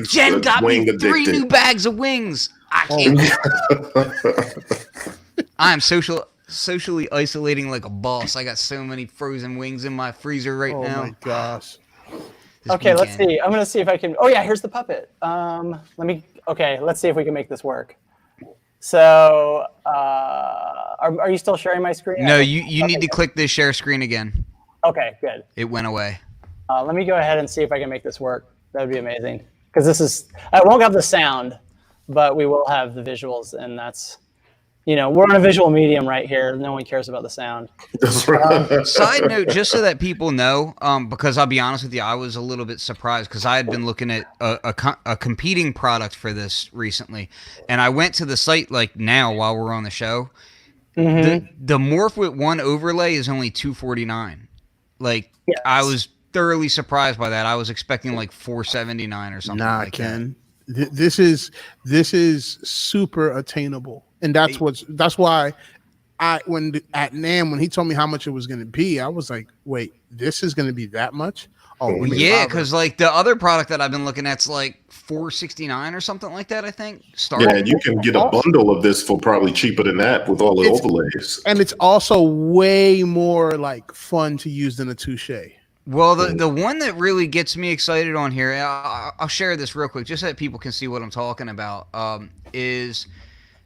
Jen got me 3 new bags of wings. I can't. I am socially isolating like a boss. I got so many frozen wings in my freezer right now. Oh my gosh. Okay, let's see. I'm gonna see if I can. Oh yeah, here's the puppet. Let's see if we can make this work. So, are you still sharing my screen? No, you need to click this share screen again. Okay, good. It went away. Let me go ahead and see if I can make this work. That would be amazing. Because I won't have the sound, but we will have the visuals, and that's, we're on a visual medium right here. No one cares about the sound. That's right. Side note, just so that people know, because I'll be honest with you, I was a little bit surprised because I had been looking at a competing product for this recently, and I went to the site now while we're on the show. The morph with one overlay is only $249. Yes. I was thoroughly surprised by that. I was expecting $479 or something. Nah, Ken. This is super attainable. And that's why when he told me how much it was going to be, I was like, wait, this is going to be that much? Oh, yeah, because the other product that I've been looking at's $469 or something like that, I think. Yeah, you can get a bundle of this for probably cheaper than that with all the overlays. And it's also way more fun to use than a Touche. Well, the one that really gets me excited on here, I'll share this real quick just so that people can see what I'm talking about, is...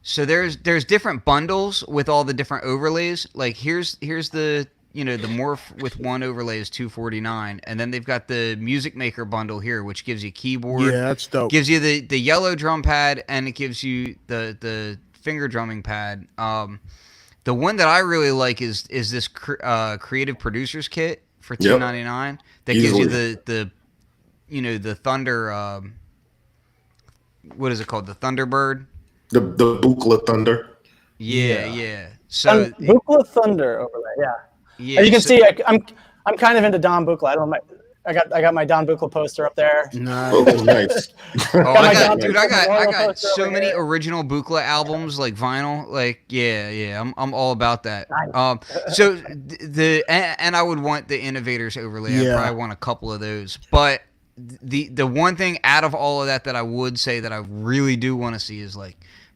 So there's different bundles with all the different overlays. Here's the the morph with one overlay is $249, and then they've got the music maker bundle here, which gives you keyboard. Yeah, that's dope. Gives you the yellow drum pad, and it gives you the finger drumming pad. The one that I really like is this creative producers kit for $299 that gives you the Thunder. What is it called? The Thunderbird. The Buchla Thunder. Yeah. So Buchla Thunder overlay. Yeah. As you can see, I'm kind of into Don Buchla. I got my Don Buchla poster up there. Nice. Oh, nice. I got so many original Buchla albums, vinyl. Yeah. I'm all about that. Nice. So and I would want the Innovators overlay. Yeah. I probably want a couple of those, but. The one thing out of all of that I would say that I really do want to see is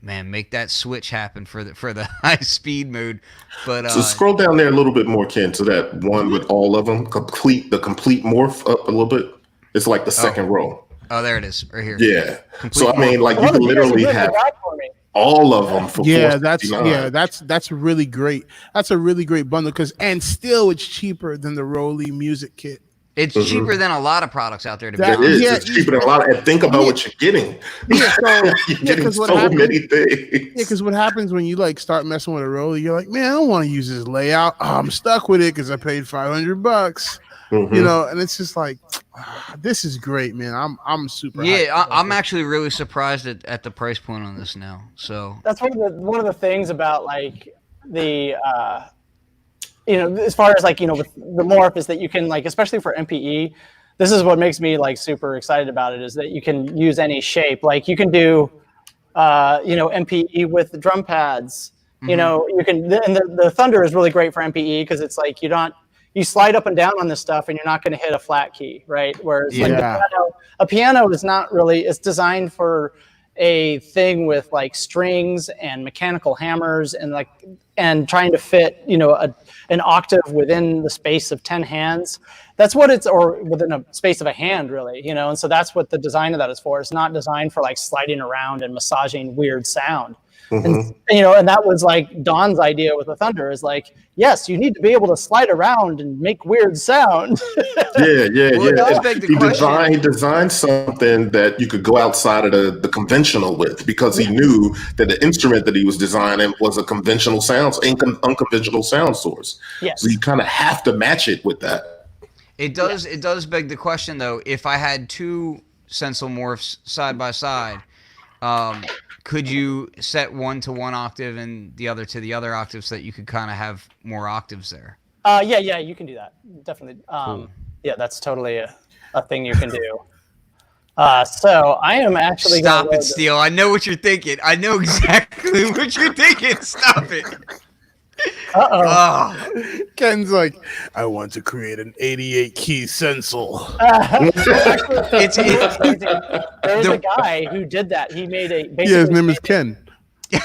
man, make that switch happen for the high speed mode. But so scroll down there a little bit more, Ken, to that one with all of them. Complete morph up a little bit. It's the second row. Oh, there it is, right here. Yeah. Complete so I mean, you can literally have all of them for that's really great. That's a really great bundle and still it's cheaper than the Rolly music kit. It's cheaper than a lot of products out there. It's cheaper than a lot. And think about what you're getting. You're getting so many things. Yeah, because what happens when you start messing with a roller, you're like, man, I don't want to use this layout. Oh, I'm stuck with it because I paid $500. You know, and it's just like, this is great, man. I'm super. Yeah, I'm actually really surprised at the price point on this now. So that's one of the things about like the as far as like with the morph is that you can like, especially for MPE, this is what makes me like super excited about it, is that you can use any shape. Like you can do MPE with drum pads. You can, and the Thunder is really great for MPE because it's like you slide up and down on this stuff and you're not going to hit a flat key, right? Whereas like a piano is not really, it's designed for a thing with like strings and mechanical hammers and trying to fit, an octave within the space of 10 hands. That's what or within a space of a hand, really, and so that's what the design of that is for. It's not designed for like sliding around and massaging weird sound. And that was like Don's idea with the Thunder, is like, yes, you need to be able to slide around and make weird sound. He designed something that you could go outside of the conventional with, because he knew that the instrument that he was designing was a conventional unconventional sound source. Yes. So you kind of have to match it with that. It does. It does beg the question, though. If I had two Sensel morphs side by side, could you set one to one octave and the other to the other octave so that you could kind of have more octaves there? Yeah, you can do that. Definitely. Cool. Yeah, that's totally a thing you can do. So I am actually Stop it, Steele. I know what you're thinking. I know exactly what you're thinking. Stop it. Ken's like, I want to create an 88 key Sensel. There's a guy who did that. He made his name is Ken.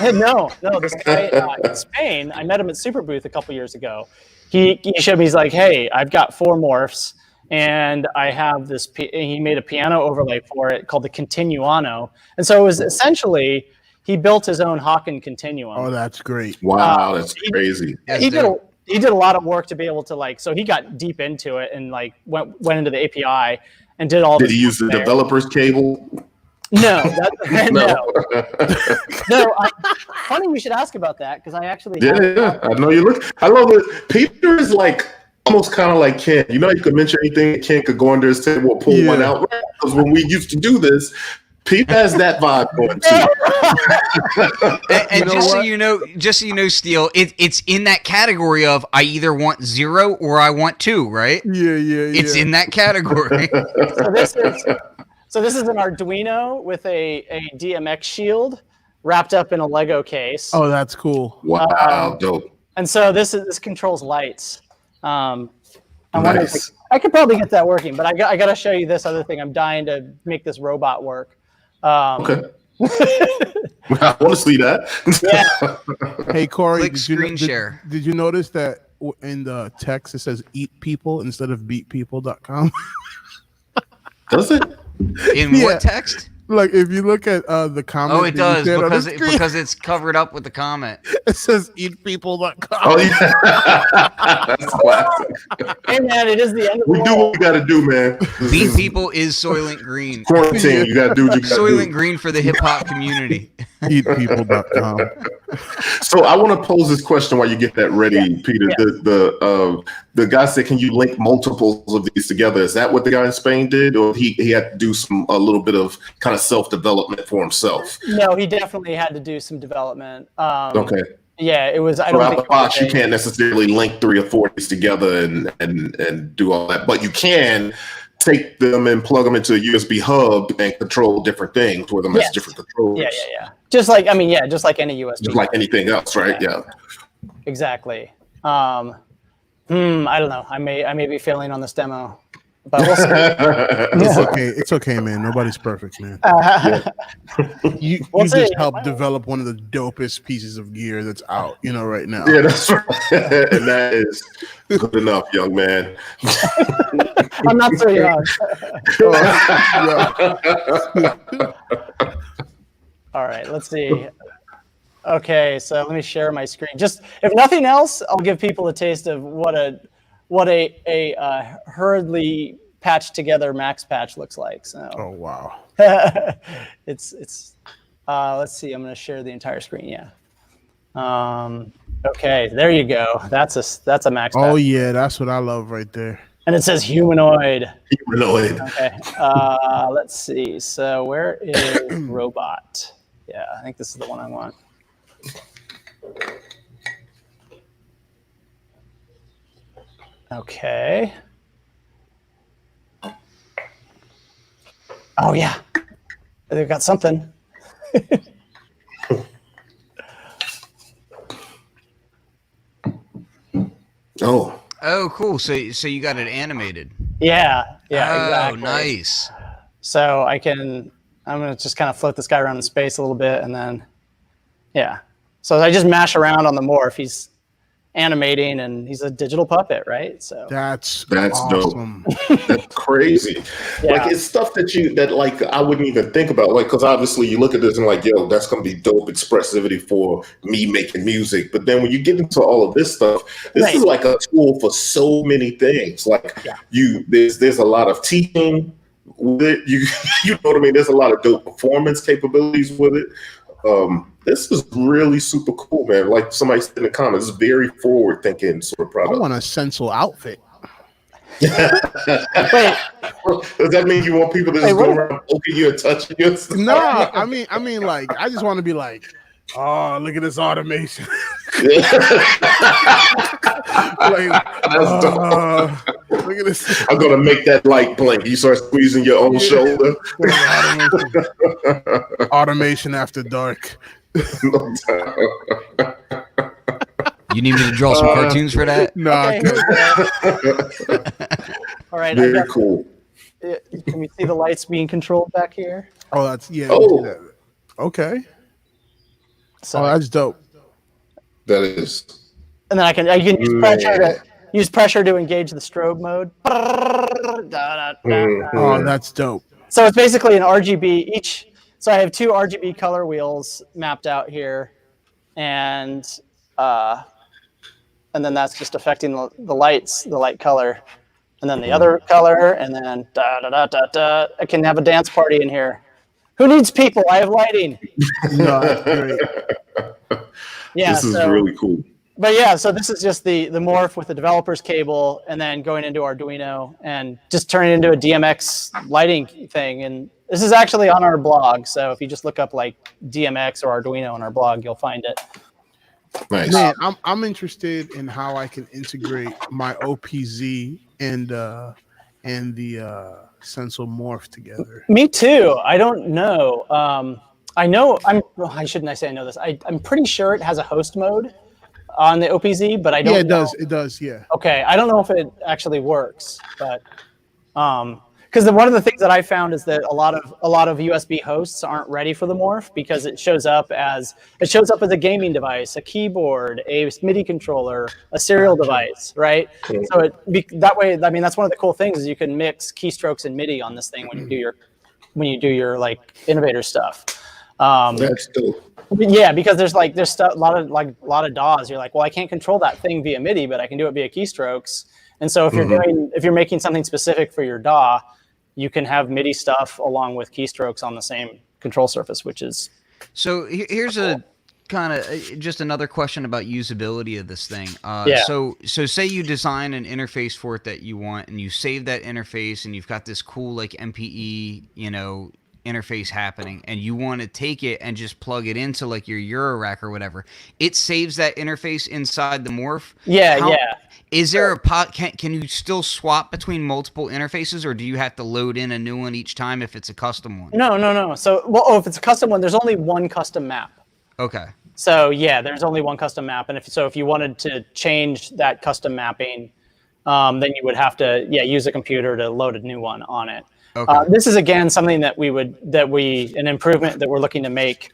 No, this guy in Spain. I met him at Super Booth a couple years ago. He showed me. He's like, hey, I've got 4 morphs, and I have this. He made a piano overlay for it called the Continuano, and so it was essentially. He built his own Hawken Continuum. Oh, that's great! Wow, that's crazy. He did a lot of work to be able to so he got deep into it and went into the API and did all. Did he use the developer's cable? No, no. Funny, we should ask about that because I actually. Yeah, I know you look. I love it. Peter is like almost kind of like Ken. You could mention anything, Ken could go under his table and pull one out. Because when we used to do this. Pete has that vibe going too. And just so you know, Steele, it's in that category of I either want 0 or I want 2, right? Yeah. It's in that category. So this is an Arduino with a DMX shield wrapped up in a Lego case. Oh, that's cool. Wow, dope. And so this controls lights. Nice. I could probably get that working, but I got to show you this other thing. I'm dying to make this robot work. Okay. I want to see that. Yeah. Hey, Corey, click screen share. Did you notice that in the text it says "eat people" instead of beatpeople.com? Does it? In what text? Like if you look at the comment. Oh, it does because it's covered up with the comment. It says eatpeople.com. Oh yeah, that's classic. Hey man, it is the end of the We do what we got to do, man. Beat People is Soylent Green. Quarantine. You got to do what you got to do. Soylent Green for the hip hop community. Eatpeople.com. So I want to pose this question while you get that ready, Peter. Yeah. The guy said, "Can you link multiples of these together?" Is that what the guy in Spain did, or he had to do a little bit of kind of self-development for himself? No, he definitely had to do some development. Okay. Yeah, it was. I don't think out the box, you can't necessarily link 3 or 4 of these together and do all that, but you can take them and plug them into a USB hub and control different things with them as different controllers. Yeah. Just like any USB. Just like anything else, right? Yeah. Exactly. I don't know. I may be failing on this demo, but we'll see. It's okay, man. Nobody's perfect, man. You just helped develop one of the dopest pieces of gear that's out, right now. Yeah, that's right. And that is good enough, young man. I'm not so young. All right, let's see. Okay, so let me share my screen. Just if nothing else, I'll give people a taste of what a hurriedly patched together Max Patch looks like. So. Oh wow. it's let's see. I'm going to share the entire screen. Yeah. Okay, there you go. That's a Max Patch. Oh yeah, that's what I love right there. And it says humanoid. Humanoid. Okay. Let's see. So where is robot? Yeah, I think this is the one I want. Okay. Oh yeah, they've got something. Oh, cool. So you got it animated. Yeah, oh, exactly. Nice. So I'm gonna just kind of float this guy around in space a little bit, and then, yeah. So I just mash around on the morph. He's animating, and he's a digital puppet, right? So that's awesome. Dope. That's crazy. Yeah. Like, it's stuff that like I wouldn't even think about. Like, because obviously you look at this and like, yo, that's gonna be dope expressivity for me making music. But then when you get into all of this stuff, this is like a tool for so many things. Like, there's a lot of teaching with it. You know what I mean? There's a lot of dope performance capabilities with it. This is really super cool, man. Like somebody said in the comments, it's very forward thinking sort of product. I want a Sensel outfit. Wait, does that mean you want people to just go around poking you and touching you? No, I mean, like, I just want to be like, oh, look at this automation. Look at this. I'm gonna make that light blink. You start squeezing your own shoulder. Automation after dark. You need me to draw some cartoons for that? No. All right. Very cool. Can we see the lights being controlled back here? Oh, that's okay. So, that's dope. That is. And then I can use pressure to engage the strobe mode. Oh, that's dope. So it's basically an RGB so I have 2 RGB color wheels mapped out here, and then that's just affecting the light color, and then the other color, and then I can have a dance party in here. Who needs people? I have lighting. No, that's great. Yeah, this is really cool. But yeah, so this is just the morph with the developer's cable, and then going into Arduino and just turning it into a DMX lighting thing. And this is actually on our blog, so if you just look up like DMX or Arduino on our blog, you'll find it. Nice. Man, I'm interested in how I can integrate my OPZ and the Sensel morph together. Me too. I don't know. I shouldn't say I know this. I'm pretty sure it has a host mode on the OPZ, but I don't know. It does, yeah. Okay, I don't know if it actually works, but because one of the things that I found is that a lot of USB hosts aren't ready for the morph because it shows up as a gaming device, a keyboard, a MIDI controller, a serial device, right? Okay. So that way, I mean, that's one of the cool things is you can mix keystrokes and MIDI on this thing when you do your like innovator stuff. That's dope. Yeah, because there's a lot of DAWs. You're like, well, I can't control that thing via MIDI, but I can do it via keystrokes. And so if you're making something specific for your DAW, you can have MIDI stuff along with keystrokes on the same control surface, which is so. Here's a kind of just another question about usability of this thing. So say you design an interface for it that you want, and you save that interface, and you've got this cool like MPE, interface happening, and you want to take it and just plug it into like your Eurorack or whatever. It saves that interface inside the morph. Yeah. Is there a pot? Can you still swap between multiple interfaces, or do you have to load in a new one each time if it's a custom one? No. So, if it's a custom one, there's only one custom map. Okay. So yeah, there's only one custom map, and if you wanted to change that custom mapping, then you would have to use a computer to load a new one on it. Okay. This is again something an improvement that we're looking to make.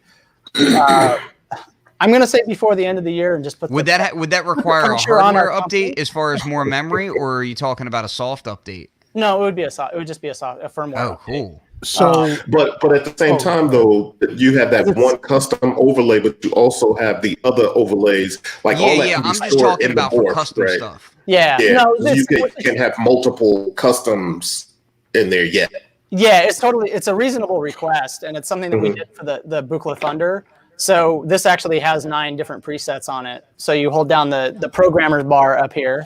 I'm going to say before the end of the year and just put. Would that require a hardware update as far as more memory, or are you talking about a soft update? No, it would just be a firmware. Oh, cool. So, but at the same time, though, you have that one custom overlay, but you also have the other overlays, like all that. I'm just talking about for custom stuff. Yeah. No, you can have multiple customs in there. Yeah. Yeah, it's a reasonable request, and it's something that we did for the Buchla Thunder. So this actually has 9 different presets on it. So you hold down the programmer's bar up here,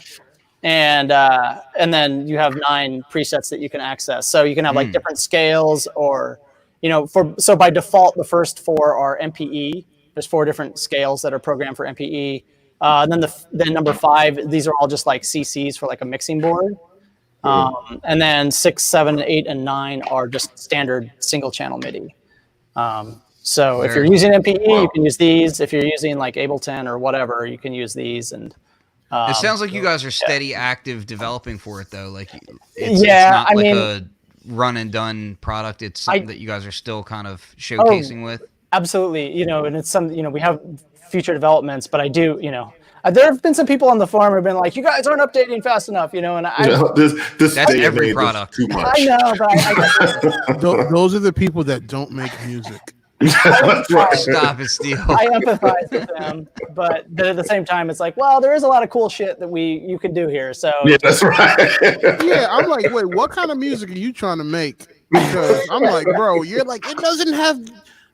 and then you have 9 presets that you can access. So you can have like different scales, or so by default the first 4 are MPE. There's 4 different scales that are programmed for MPE. And then number 5, these are all just like CCs for like a mixing board. And then 6, 7, 8, and 9 are just standard single channel MIDI. So if you're using MPE, you can use these. If you're using like Ableton or whatever, you can use these. And it sounds like you guys are steady, active developing for it, though. Like, it's not like a run and done product. It's something that you guys are still kind of showcasing with. Absolutely, and it's some, we have future developments, but I do, there have been some people on the forum who have been like, you guys aren't updating fast enough, and that's every product. Too much. I know, but those are the people that don't make music. Stop it, Steele. I empathize with them, but at the same time, it's like, well, there is a lot of cool shit that you can do here. So yeah, that's right. Yeah, I'm like, wait, what kind of music are you trying to make? Because I'm like, bro, you're like, it doesn't have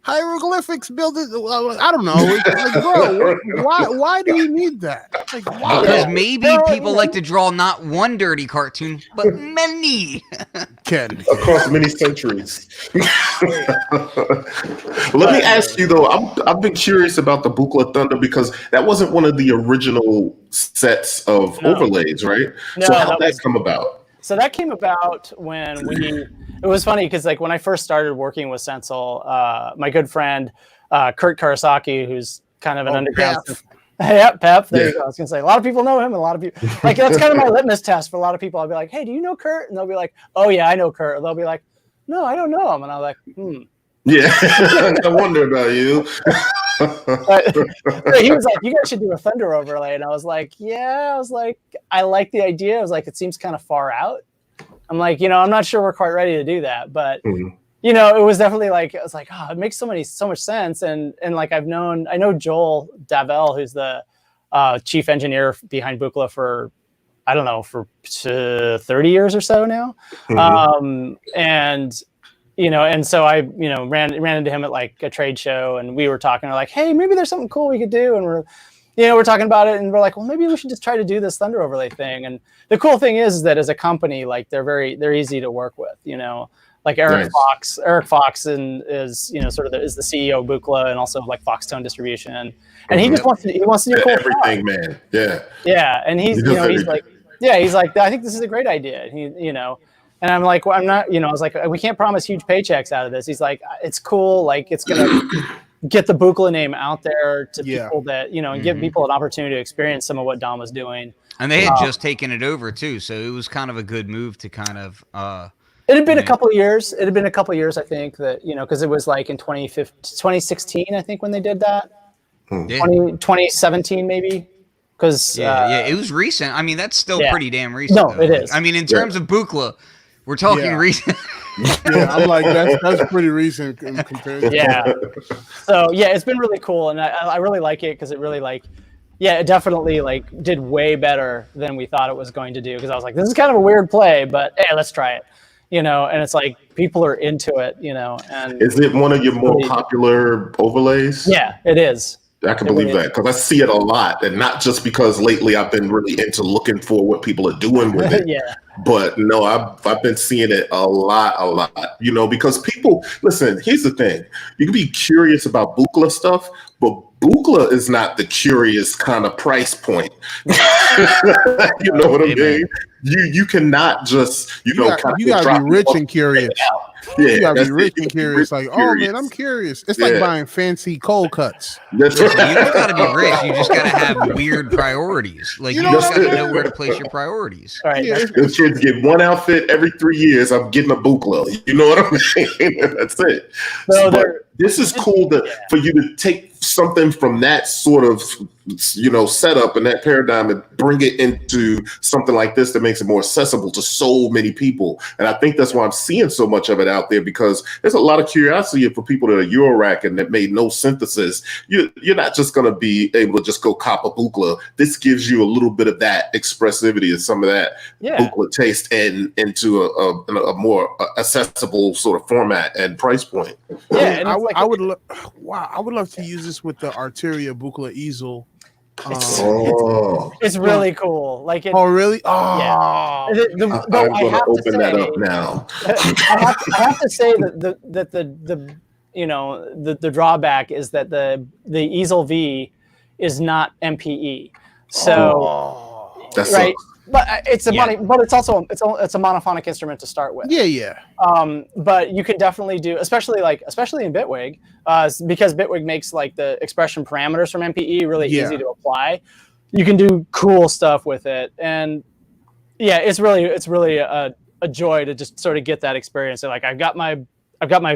hieroglyphics built it. I don't know. Like, bro, why do you need that? Like, why? Because maybe people like to draw not one dirty cartoon, but many. Ken. Across many centuries. Let me ask you though. I've been curious about the Buchla Thunder because that wasn't one of the original sets of overlays, right? No, so how did that come about? So that came about when it was funny because like when I first started working with Sensel, my good friend Kurt Karasaki, who's kind of an underground. Yeah, Pep. There you go. I was gonna say a lot of people know him, and a lot of people like that's kind of my litmus test for a lot of people. I'll be like, hey, do you know Kurt? And they'll be like, oh yeah, I know Kurt. Or they'll be like, no, I don't know him. And I'm like, Yeah, I wonder about you. But he was like, you guys should do a Thunder overlay. And I was like, I like the idea. I was like, it seems kind of far out. I'm like, I'm not sure we're quite ready to do that. But, it was definitely like, I was like, oh, it makes so much sense. And like, I know Joel Davell, who's the chief engineer behind Buchla for 30 years or so now. And so I, ran into him at like a trade show, and we were talking. We're like, hey, maybe there's something cool we could do. And we're talking about it, and we're like, well, maybe we should just try to do this Thunder overlay thing. And the cool thing is that as a company, like they're easy to work with. Like Eric Fox. Eric Fox is is the CEO of Buchla and also like Foxtone Distribution. And he just wants to do cool everything, stuff. man. Yeah. Yeah, and he's like, I think this is a great idea. And I'm like, well, I'm not, I was like, we can't promise huge paychecks out of this. He's like, it's cool. Like, it's going to get the Buchla name out there to people that, and give people an opportunity to experience some of what Dom was doing. And they had just taken it over, too. So it was kind of a good move to kind of. It had been a couple of years. It had been a couple of years, I think, that, because it was like in 2016, I think, when they did that. 2017, maybe. Because it was recent. I mean, that's still pretty damn recent. No, it is. I mean, in terms of Buchla, we're talking recent. I'm like, that's pretty recent compared to So it's been really cool, and I really like it because it really it definitely did way better than we thought it was going to do. Because I was like, this is kind of a weird play, but hey, let's try it. And it's like people are into it. And is it one of your more popular overlays? Yeah, it is. I can believe that because I see it a lot, and not just because lately I've been really into looking for what people are doing with it. But no, I've been seeing it a lot, because people listen. Here's the thing: you can be curious about Buchla stuff, but Buchla is not the curious kind of price point. You know what I mean? You cannot just you gotta be rich and curious. You gotta be rich and curious. Like, oh man, I'm curious. It's like buying fancy cold cuts. That's right. You don't gotta be rich. You just gotta have weird priorities. Like you just gotta know where to place your priorities. All right. Those kids get one outfit every 3 years. I'm getting a Buchla. You know what I'm saying? That's it. So this is cool for you to take something from that sort of setup and that paradigm and bring it into something like this that makes it more accessible to so many people. And I think that's why I'm seeing so much of it out there, because there's a lot of curiosity for people that are Euroracking that made no synthesis. You're not just going to be able to just go cop a Buchla. This gives you a little bit of that expressivity and some of that Buchla taste and into a more accessible sort of format and price point. Yeah, and I would love to use this with the Arteria Buchla easel. It's really cool. Like oh really? Oh, yeah. I'm gonna open that up now. I have to say that the you know the drawback is that the Easel V is not MPE. So that's right. But it's but it's also it's a monophonic instrument to start with. Yeah. But you can definitely do, especially in Bitwig, because Bitwig makes like the expression parameters from MPE really easy to apply. You can do cool stuff with it, and it's really a joy to just sort of get that experience. So like I've got my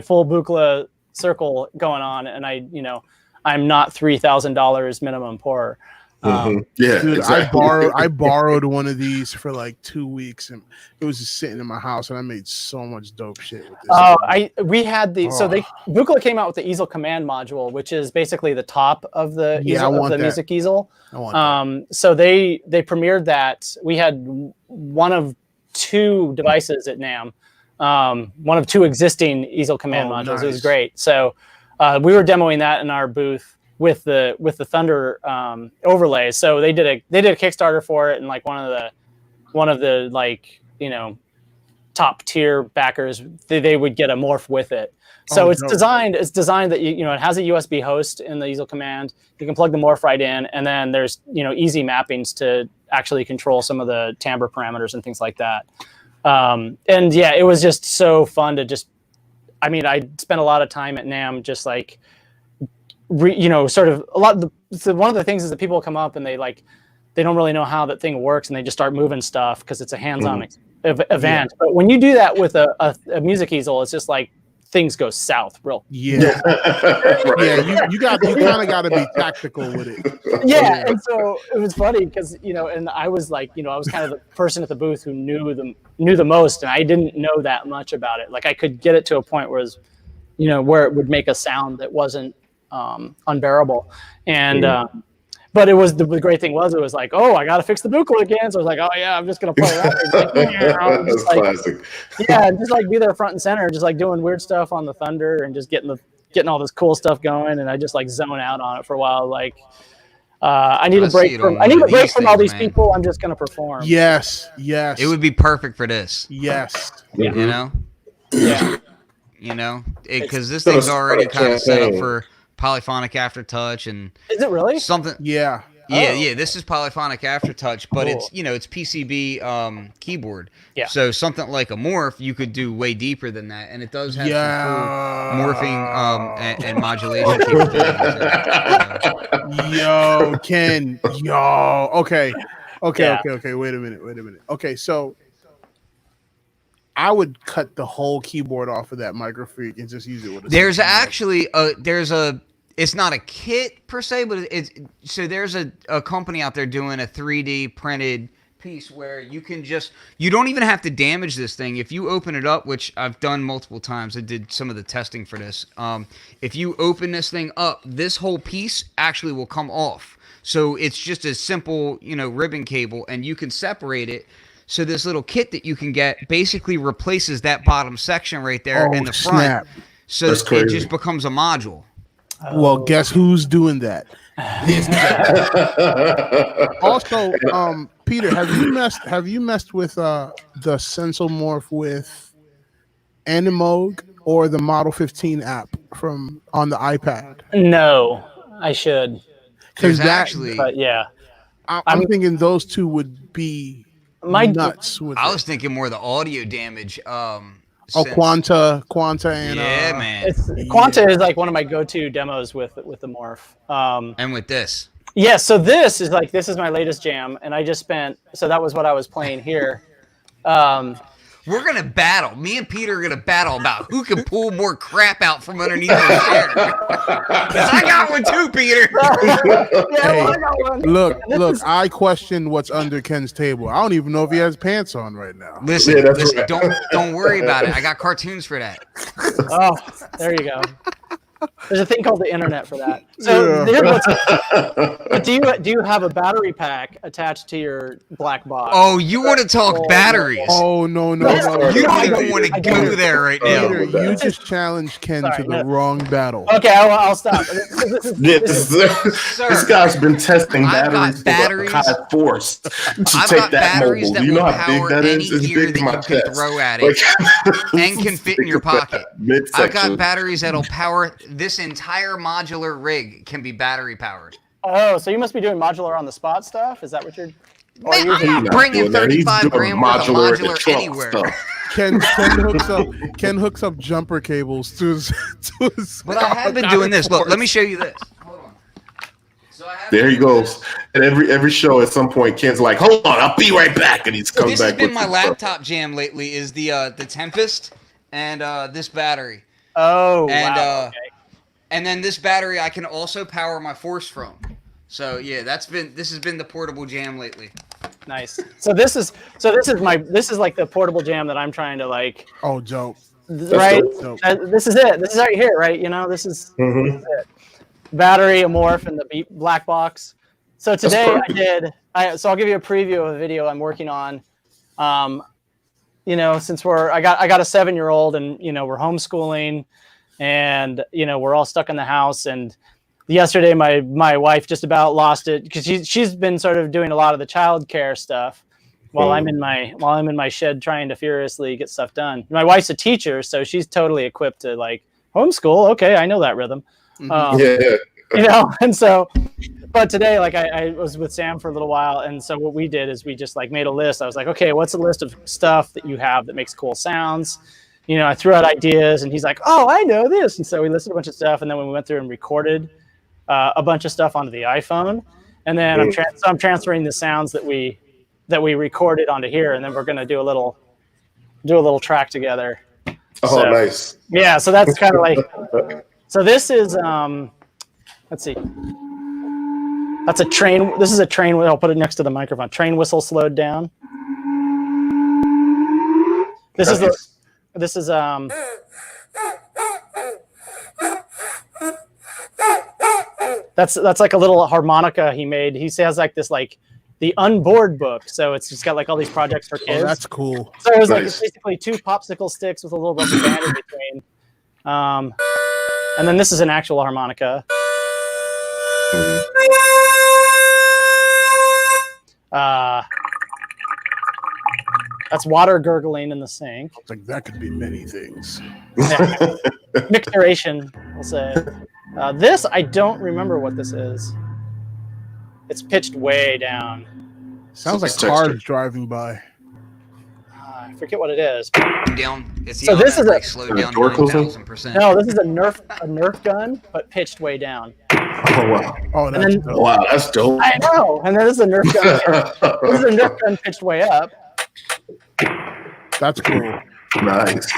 full Buchla circle going on, and I'm not $3,000 minimum poor. Dude, exactly. I borrowed one of these for like 2 weeks, and it was just sitting in my house, and I made so much dope shit with this. We had Buchla came out with the Easel Command module, which is basically the top of the music easel. I want that. So they premiered that. We had one of 2 devices at NAMM, one of 2 existing Easel Command modules. Nice. It was great. So we were demoing that in our booth with the Thunder overlays. So they did a Kickstarter for it, and like one of the like top tier backers, they would get a morph with it. So it's designed that it has a USB host in the Easel Command. You can plug the morph right in, and then there's easy mappings to actually control some of the timbre parameters and things like that. And yeah, it was just so fun to I spent a lot of time at NAMM just like sort of one of the things is that people come up and they don't really know how that thing works, and they just start moving stuff because it's a hands-on event. But when you do that with a music easel, it's just like things go south real. You kind of got to be tactical with it. Yeah, and so it was funny because and I was like, I was kind of the person at the booth who knew the most, and I didn't know that much about it. Like I could get it to a point where where it would make a sound that wasn't unbearable, and but it was the great thing was it was like, oh, I got to fix the Buchla again. So I was like, oh yeah, I'm just gonna play around. That's classic. Yeah, just like be there front and center, just like doing weird stuff on the Thunder and just getting all this cool stuff going, and I just like zone out on it for a while. Like I need a break from all these people. I'm just gonna perform. Yes. It would be perfect for this. Yes. Yeah. Because this thing's already kind of set up for polyphonic aftertouch, and is it really something? Yeah. This is polyphonic aftertouch, but it's it's PCB keyboard. Yeah. So something like a morph, you could do way deeper than that, and it does have some cool morphing and modulation capabilities. Yo, Ken. Yo. Okay. Wait a minute. Okay, so I would cut the whole keyboard off of that Microfreak and just use it with a. There's actually it's not a kit per se, but there's a company out there doing a 3D printed piece where you don't even have to damage this thing. If you open it up, which I've done multiple times, I did some of the testing for this. If you open this thing up, this whole piece actually will come off. So it's just a simple, ribbon cable, and you can separate it. So this little kit that you can get basically replaces that bottom section right there in the front. Snap. So it just becomes a module. Well, guess who's doing that? Also, Peter, have you messed with the Sensel morph with Animoog or the Model 15 app on the iPad? No, I should. Because actually, but yeah, I'm thinking those two would be nuts. I was thinking more the audio damage. Quanta, and man. Quanta is like one of my go-to demos with the morph. And with this. Yeah, so this is my latest jam, and I just spent. So that was what I was playing here. We're gonna battle. Me and Peter are gonna battle about who can pull more crap out from underneath the chair. Because I got one too, Peter. I got one. Look. I question what's under Ken's table. I don't even know if he has pants on right now. Listen. Right. Don't worry about it. I got cartoons for that. Oh, there you go. There's a thing called the internet for that. So do you have a battery pack attached to your black box? Oh, you want to talk batteries? Oh no! You don't even want to go there right now. Peter, you just challenged Ken to the wrong battle. Okay, I'll stop. This guy's been testing batteries for high force to take that mobile. Do you know how big that is? It's big to my chest. Throw at it and can fit in your pocket. I've got batteries that'll power this entire modular rig. Can be battery powered. Oh, so you must be doing modular on the spot stuff? Is that what you're? Man, I'm not bringing 35 grand worth of modular anywhere. Ken hooks up jumper cables to his But I have been doing this. Look, let me show you this. Hold on. There he goes. And every show at some point, Ken's like, "Hold on, I'll be right back," and he's comes back. This has been my laptop jam lately. Is the Tempest and this battery. Oh, wow. Okay. And then this battery I can also power my Force from. So yeah, this has been the portable jam lately. Nice. So this is like the portable jam that I'm trying to like. Oh, dope. Right. Dope. This is it. This is right here, right? You know, this is it. Battery, a morph, and the black box. So today so I'll give you a preview of a video I'm working on. You know, since I got a 7-year-old, and you know we're homeschooling, and you know we're all stuck in the house. And yesterday my wife just about lost it because she's been sort of doing a lot of the childcare stuff while I'm in my shed trying to furiously get stuff done. My wife's a teacher, so she's totally equipped to like homeschool. Okay, I know that rhythm. You know, and so. But today, like I was with Sam for a little while, and so what we did is we just like made a list. I was like, okay, what's a list of stuff that you have that makes cool sounds? You know, I threw out ideas, and he's like, oh, I know this. And so we listed a bunch of stuff, and then we went through and recorded a bunch of stuff onto the iPhone, and then I'm transferring the sounds that we recorded onto here, and then we're gonna do a little track together. Oh, nice. Yeah, so that's kind of like. So this is let's see. That's a train. This is a train. I'll put it next to the microphone. Train whistle slowed down. This is that's like a little harmonica he made. He has like this like the unboard book. So it's just got like all these projects for kids. Oh, that's cool. So it was like it's basically 2 popsicle sticks with a little rubber band in between. And then this is an actual harmonica. That's water gurgling in the sink. It's like that could be many things. Mixturation, we'll say. This, I don't remember what this is. It's pitched way down. Sounds like cars driving by. I forget what it is. Down. So this is a slow down 9,000%. No, this is a Nerf gun, but pitched way down. Oh wow! Oh, that's dope. I know. And then this is a Nerf gun. This is a Nerf gun pitched way up. That's cool. Nice.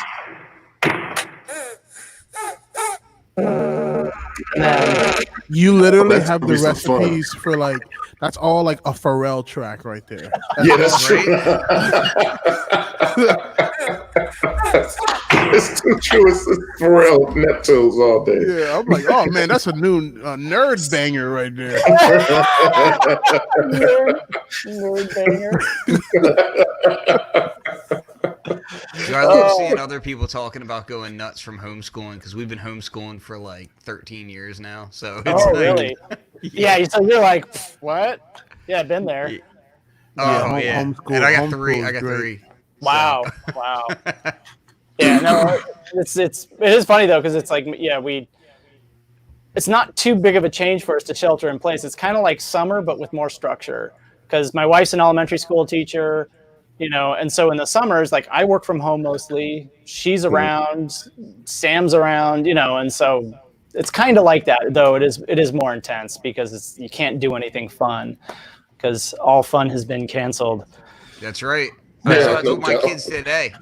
You literally have the recipes for like that's all like a Pharrell track right there. That's true. It's too true. It's Pharrell Neptunes all day. Yeah, I'm like, oh man, that's a new nerd banger right there. nerd banger. I love seeing other people talking about going nuts from homeschooling because we've been homeschooling for like 13 years now. So it's really? Yeah. So you're like, what? Yeah, I've been there. Oh yeah. Homeschool, and I got 3. I got 3. Wow. So. Wow. Yeah. No, it is funny though because it's like it's not too big of a change for us to shelter in place. It's kind of like summer but with more structure because my wife's an elementary school teacher. You know, and so in the summers, like I work from home mostly. She's around, Sam's around, you know, and so it's kind of like that. Though it is more intense because you can't do anything fun because all fun has been canceled. That's right. I told my kids today.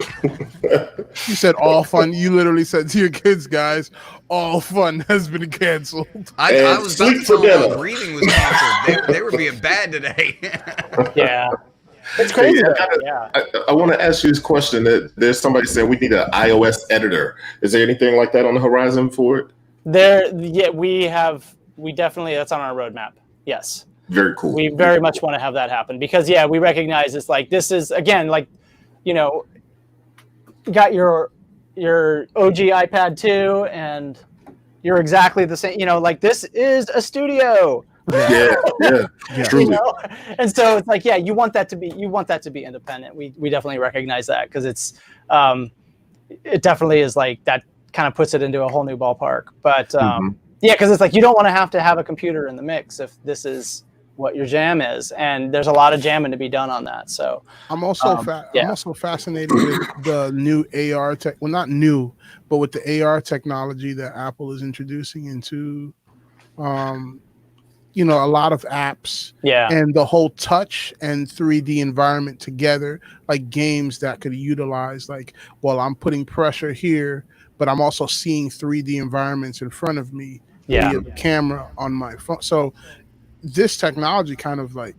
You said all fun. You literally said to your kids, guys, all fun has been canceled. I was about to tell them all breathing was canceled. They were being bad today. Yeah. It's crazy. I want to ask you this question. That there's somebody saying we need an iOS editor. Is there anything like that on the horizon for it? We definitely, that's on our roadmap. Yes. Very cool. We very much want to have that happen because we recognize it's like, this is again, like, you got your OG iPad 2 and you're exactly the same, like this is a studio. Yeah. Truly. And so it's like, you want that to be independent. We definitely recognize that because it's, it definitely is like that kind of puts it into a whole new ballpark. But because it's like you don't want to have a computer in the mix if this is what your jam is, and there's a lot of jamming to be done on that. So I'm also I'm also fascinated with the new AR tech. Well, not new, but with the AR technology that Apple is introducing into, a lot of apps. And the whole touch and 3D environment together, like games that could utilize, like, well, I'm putting pressure here, but I'm also seeing 3D environments in front of me via the camera on my phone. So this technology kind of like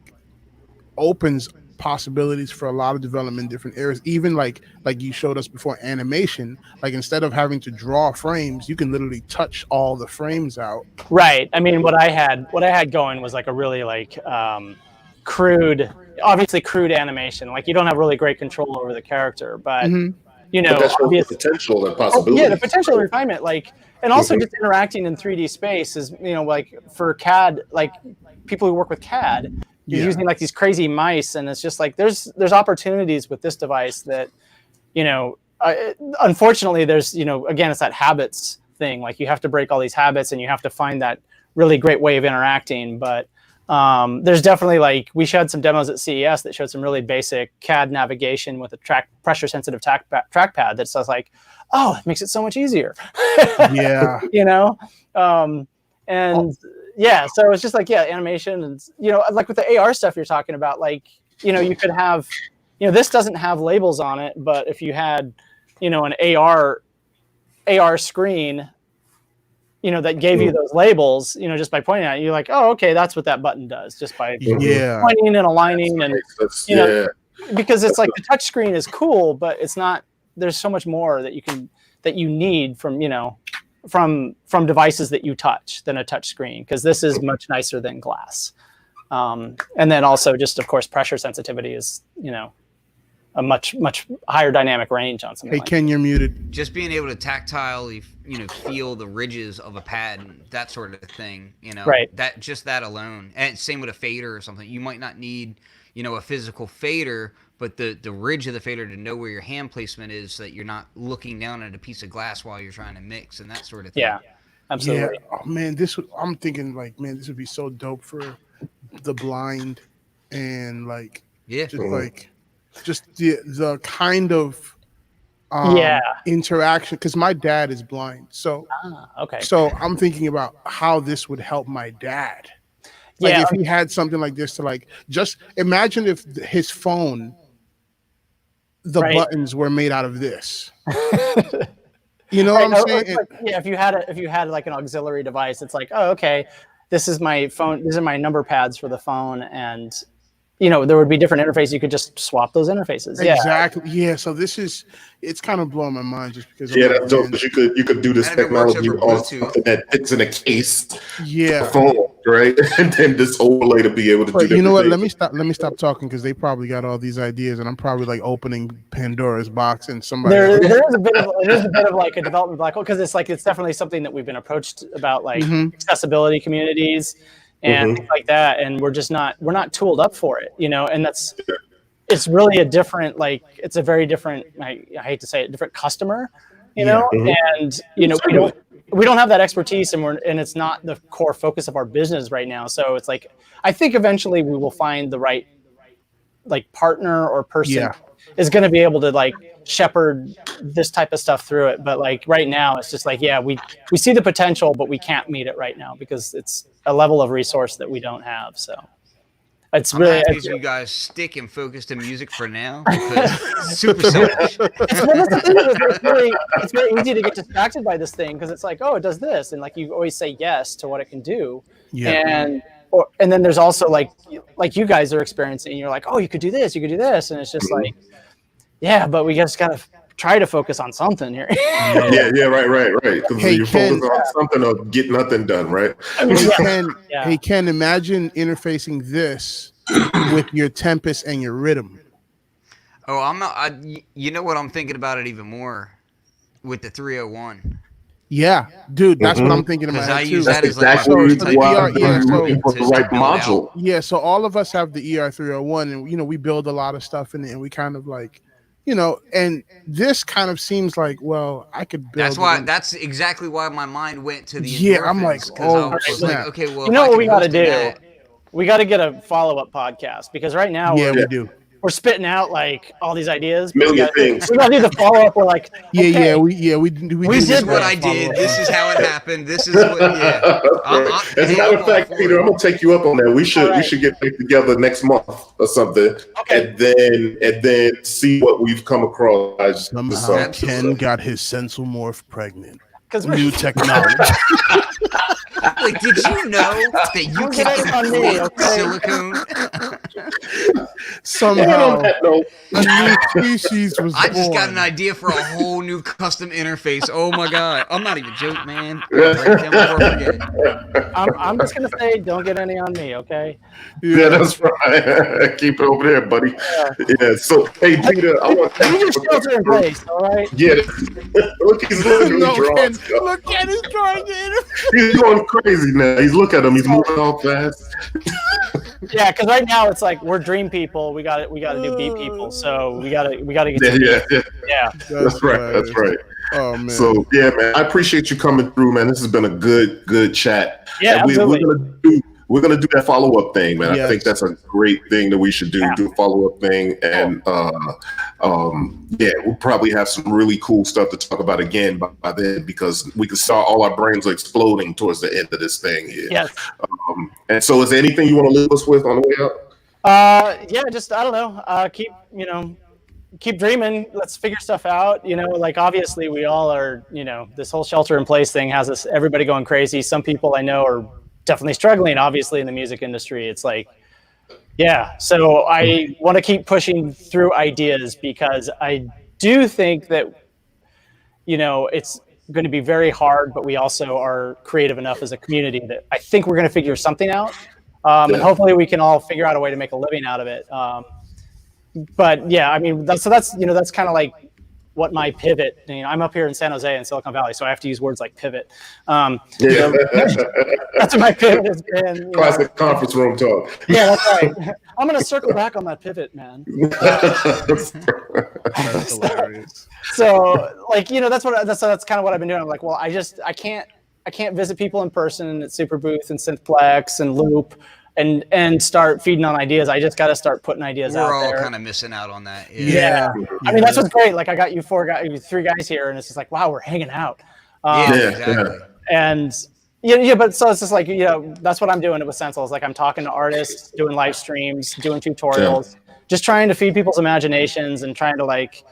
opens possibilities for a lot of development in different areas. Even like you showed us before, animation, like instead of having to draw frames, you can literally touch all the frames out. Right. I mean, what I had going was like a really like crude animation. Like you don't have really great control over the character, but but that's the potential and possibility. The potential refinement, like, and also just interacting in 3D space is, like for CAD, like people who work with CAD, you're using like these crazy mice, and it's just like there's opportunities with this device that, unfortunately there's, again, it's that habits thing. Like you have to break all these habits, and you have to find that really great way of interacting. But there's definitely, like, we showed some demos at CES that showed some really basic CAD navigation with a pressure sensitive trackpad that says like, oh, it makes it so much easier. So it's just like, animation, and like with the AR stuff you're talking about, like, you could have, this doesn't have labels on it, but if you had, an AR screen, that gave you those labels, just by pointing at it, you're like, oh, okay, that's what that button does, just by pointing and aligning. Because it's like the touch screen is cool, but it's not, there's so much more that you need from, from devices that you touch than a touch screen, because this is much nicer than glass. And then also just, of course, pressure sensitivity is, a much higher dynamic range on something. Hey, Ken, you're muted. Just being able to tactilely, feel the ridges of a pad, that sort of thing, right. That alone. And same with a fader or something. You might not need, a physical fader, but the ridge of the fader to know where your hand placement is, so that you're not looking down at a piece of glass while you're trying to mix and that sort of thing. Yeah, absolutely. Yeah. Oh, man, I'm thinking like, man, this would be so dope for the blind, and like, just the kind of interaction, because my dad is blind. So so I'm thinking about how this would help my dad. Like if he had something like this to, like, just imagine if his phone, the buttons were made out of this. You know what I'm saying? If you had like an auxiliary device, it's like, oh, okay, this is my phone. These are my number pads for the phone, and there would be different interfaces. You could just swap those interfaces. Exactly. Yeah. So it's kind of blowing my mind, just because. Yeah, that's dope. Because you could do this technology on something that fits in a case. Yeah. Phone, right? And then this overlay to be able to do. You know what? Let me stop talking, because they probably got all these ideas, and I'm probably like opening Pandora's box, and somebody. There is a bit of like a development black hole, because it's definitely something that we've been approached about, like accessibility communities and things like that, and we're not tooled up for it, and it's really a different, like, it's a very different, I hate to say it, different customer, and we don't have that expertise, and it's not the core focus of our business right now. So it's like, I think eventually we will find the right, like, partner or person is going to be able to, like, shepherd this type of stuff through it. But like right now, it's just like, we see the potential, but we can't meet it right now because it's a level of resource that we don't have. So it's really you guys stick and focus to music for now, because it's super selfish. It's very easy to get distracted by this thing, because it's like, oh, it does this, and like you always say yes to what it can do. And then there's also like you guys are experiencing, and you're like, oh, you could do this, and it's just like, but we just gotta try to focus on something here. right. Because Hey, you focus on something or get nothing done, right? I mean, hey, Ken, imagine interfacing this with your Tempest and your Rhythm. Oh, I'm not. You know what? I'm thinking about it even more with the 301. Yeah, dude, that's what I'm thinking about. I use too. that as like exactly why you're looking for the right module. Yeah, so all of us have the ER301, and we build a lot of stuff in it, and we kind of like, and this kind of seems like, well, I could build. That's exactly why my mind went to the endorphins. Yeah, I'm like, I was like, okay, well, what we got to do? We got to get a follow-up podcast because right now we do. We're spitting out like all these ideas. Million things. We got to do the follow-up. We're like, we did what I did. This is how it happened. This is what. Yeah. As a matter of fact, Peter, I'm gonna take you up on that. We should get back together next month or something, and then see what we've come across. Somehow Ken got his Sensel morph pregnant. Because new technology. Like, did you know that you can silicone? Somehow a new species was born. I just got an idea for a whole new custom interface. Oh my god. I'm not even joking, man. I'm just gonna say don't get any on me, okay? Yeah, that's right. Keep it over there, buddy. Yeah. So hey Peter, I want to shelter in place, all right? Yeah. Look, he's literally drawing. Look at his drawing. He's going crazy now. He's look at him. He's moving all fast. Yeah, because right now it's like we're dream people. We got to do beat people. So we gotta get. Yeah. That's right. Oh man. So yeah, man. I appreciate you coming through, man. This has been a good chat. Yeah, and we're gonna do that follow-up thing, man. Yes. I think that's a great thing that we should do. Do a follow-up thing, and we'll probably have some really cool stuff to talk about again by then, because we can start all our brains are exploding towards the end of this thing here. Yes. And so, is there anything you want to leave us with on the way out? Just I don't know. Keep dreaming. Let's figure stuff out. Like obviously we all are. This whole shelter in place thing has us everybody going crazy. Some people I know are definitely struggling, obviously, in the music industry. It's like, so I want to keep pushing through ideas, because I do think that, it's going to be very hard, but we also are creative enough as a community that I think we're going to figure something out. And hopefully we can all figure out a way to make a living out of it. But yeah, I mean, that's kind of like what my pivot, I'm up here in San Jose in Silicon Valley, so I have to use words like pivot. That's what my pivot has been. Classic conference room talk. Yeah, that's right. I'm going to circle back on that pivot, man. That's hilarious. So, that's kind of what I've been doing. I'm like, well, I can't visit people in person at Superbooth and Synthplex and Loop and start feeding on ideas. I just got to start putting ideas out there. We're all kind of missing out on that. Yeah. I mean, that's what's great. Like I got you three guys here, and it's just like, wow, we're hanging out. Exactly. And but so it's just like, that's what I'm doing with Sensel. Is like I'm talking to artists, doing live streams, doing tutorials, just trying to feed people's imaginations and trying to like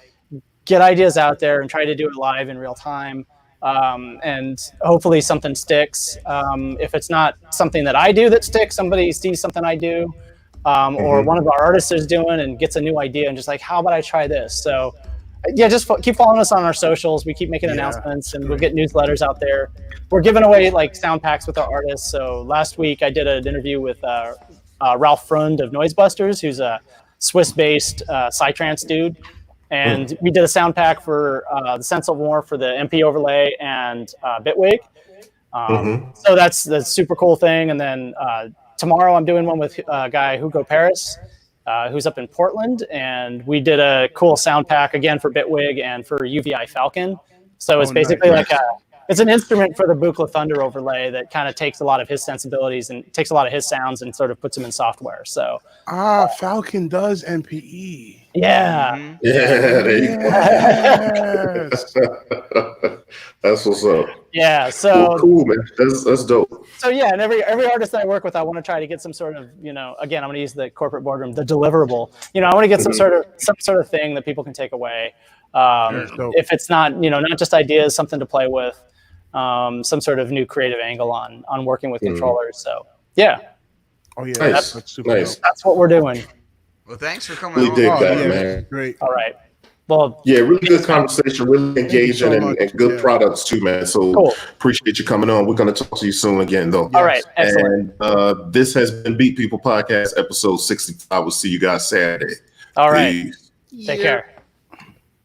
get ideas out there and try to do it live in real time. And hopefully something sticks. If it's not something that I do that sticks, somebody sees something I do, or one of our artists is doing and gets a new idea and just like, how about I try this? So just keep following us on our socials. We keep making announcements, and we'll get newsletters out there. We're giving away like sound packs with our artists. So last week I did an interview with Ralph Frund of Noisebusters, who's a Swiss-based psytrance dude. And we did a sound pack for the Sensel More for the MP overlay and Bitwig. So that's the super cool thing. And then tomorrow I'm doing one with a guy, Hugo Paris, who's up in Portland. And we did a cool sound pack again for Bitwig and for UVI Falcon. So it's basically like it's an instrument for the Buchla Thunder overlay that kind of takes a lot of his sensibilities and takes a lot of his sounds and sort of puts them in software. So Falcon does MPE. Yeah. There you go. That's what's up. Yeah. So cool, man. That's dope. So yeah, and every artist that I work with, I want to try to get some sort of, again, I'm going to use the corporate boardroom, the deliverable. I want to get some sort of thing that people can take away. If it's not, not just ideas, something to play with, some sort of new creative angle on working with controllers. So yeah. Oh yeah, nice. That's super nice. That's what we're doing. Well, thanks for coming on. Dig that, man. Great. All right. Well, yeah, really good conversation, really engaging, and good products too, man. So appreciate you coming on. We're going to talk to you soon again, though. All right, excellent. And this has been Beat People Podcast, episode 65. We'll see you guys Saturday. All right, take care.